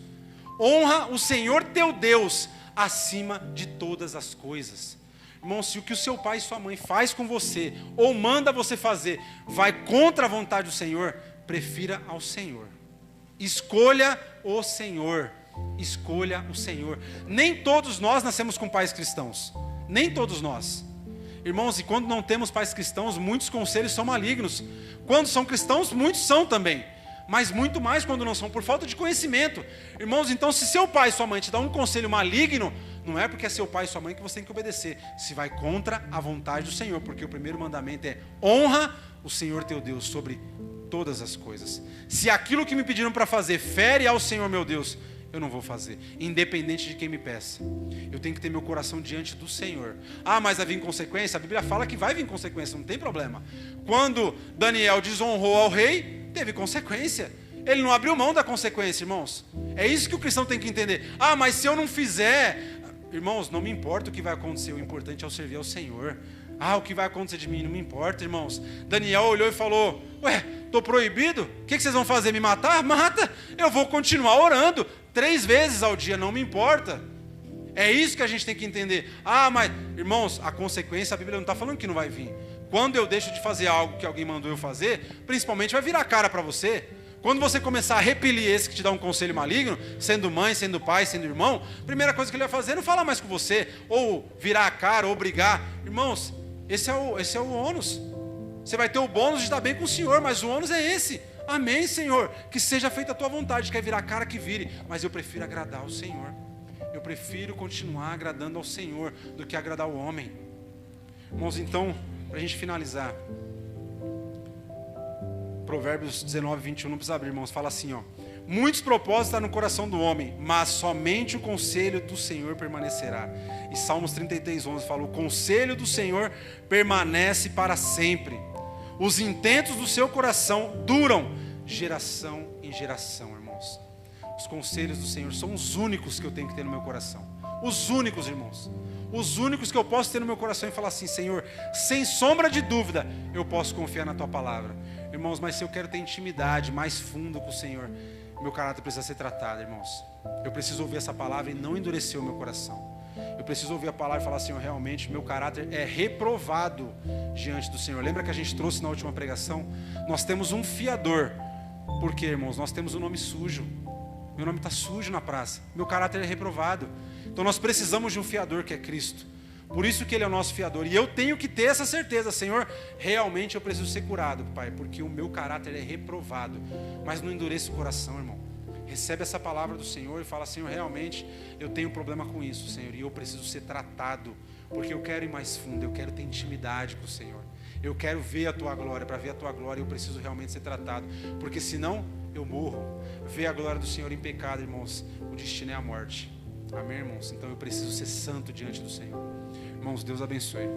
honra o Senhor teu Deus acima de todas as coisas. Irmão, se o que o seu pai e sua mãe faz com você, ou manda você fazer, vai contra a vontade do Senhor, prefira ao Senhor. Escolha o Senhor. Escolha o Senhor. Nem todos nós nascemos com pais cristãos. Nem todos nós. Irmãos, e quando não temos pais cristãos, muitos conselhos são malignos. Quando são cristãos, muitos são também. Mas muito mais quando não são, por falta de conhecimento. Irmãos, então se seu pai e sua mãe te dão um conselho maligno, não é porque é seu pai e sua mãe que você tem que obedecer. Se vai contra a vontade do Senhor, porque o primeiro mandamento é: honra o Senhor teu Deus sobre todas as coisas. Se aquilo que me pediram para fazer fere ao Senhor meu Deus, eu não vou fazer, independente de quem me peça. Eu tenho que ter meu coração diante do Senhor. Ah, mas vai vir consequência? A Bíblia fala que vai vir consequência, não tem problema. Quando Daniel desonrou ao rei, teve consequência. Ele não abriu mão da consequência, irmãos. É isso que o cristão tem que entender. Ah, mas se eu não fizer... Irmãos, não me importa o que vai acontecer, o importante é eu servir ao Senhor. Ah, o que vai acontecer de mim não me importa, irmãos. Daniel olhou e falou: ué, estou proibido? O que vocês vão fazer? Me matar? Mata! Eu vou continuar orando 3 vezes ao dia, não me importa. É isso que a gente tem que entender. Ah, mas, irmãos, a consequência, a Bíblia não está falando que não vai vir. Quando eu deixo de fazer algo que alguém mandou eu fazer, principalmente vai virar cara para você. Quando você começar a repelir esse que te dá um conselho maligno, sendo mãe, sendo pai, sendo irmão, a primeira coisa que ele vai fazer é não falar mais com você, ou virar a cara, ou brigar. Irmãos, esse é o ônus. Você vai ter o bônus de estar bem com o Senhor, mas o ônus é esse. Amém, Senhor, que seja feita a tua vontade. Quer virar a cara, que vire, mas eu prefiro agradar ao Senhor. Eu prefiro continuar agradando ao Senhor do que agradar o homem. Irmãos, então, para a gente finalizar, Provérbios 19, 21, não precisa abrir, irmãos, fala assim, ó: muitos propósitos estão no coração do homem, mas somente o conselho do Senhor permanecerá. E Salmos 33, 11 fala: o conselho do Senhor permanece para sempre. Os intentos do seu coração duram geração em geração, irmãos. Os conselhos do Senhor são os únicos que eu tenho que ter no meu coração. Os únicos, irmãos. Os únicos que eu posso ter no meu coração e falar assim: Senhor, sem sombra de dúvida, eu posso confiar na tua palavra. Irmãos, mas se eu quero ter intimidade mais fundo com o Senhor, meu caráter precisa ser tratado, irmãos. Eu preciso ouvir essa palavra e não endurecer o meu coração. Eu preciso ouvir a palavra e falar: Senhor, realmente meu caráter é reprovado diante do Senhor. Lembra que a gente trouxe na última pregação? Nós temos um fiador. Por quê, irmãos? Nós temos um nome sujo. Meu nome está sujo na praça. Meu caráter é reprovado. Então nós precisamos de um fiador, que é Cristo. Por isso que Ele é o nosso fiador. E eu tenho que ter essa certeza: Senhor, realmente eu preciso ser curado, Pai, porque o meu caráter é reprovado. Mas não endureça o coração, irmão. Recebe essa palavra do Senhor e fala: Senhor, realmente eu tenho um problema com isso, Senhor, e eu preciso ser tratado, porque eu quero ir mais fundo, eu quero ter intimidade com o Senhor. Eu quero ver a tua glória. Para ver a tua glória eu preciso realmente ser tratado, porque senão eu morro. Ver a glória do Senhor em pecado, irmãos, o destino é a morte. Amém, irmãos? Então eu preciso ser santo diante do Senhor. Irmãos, Deus abençoe.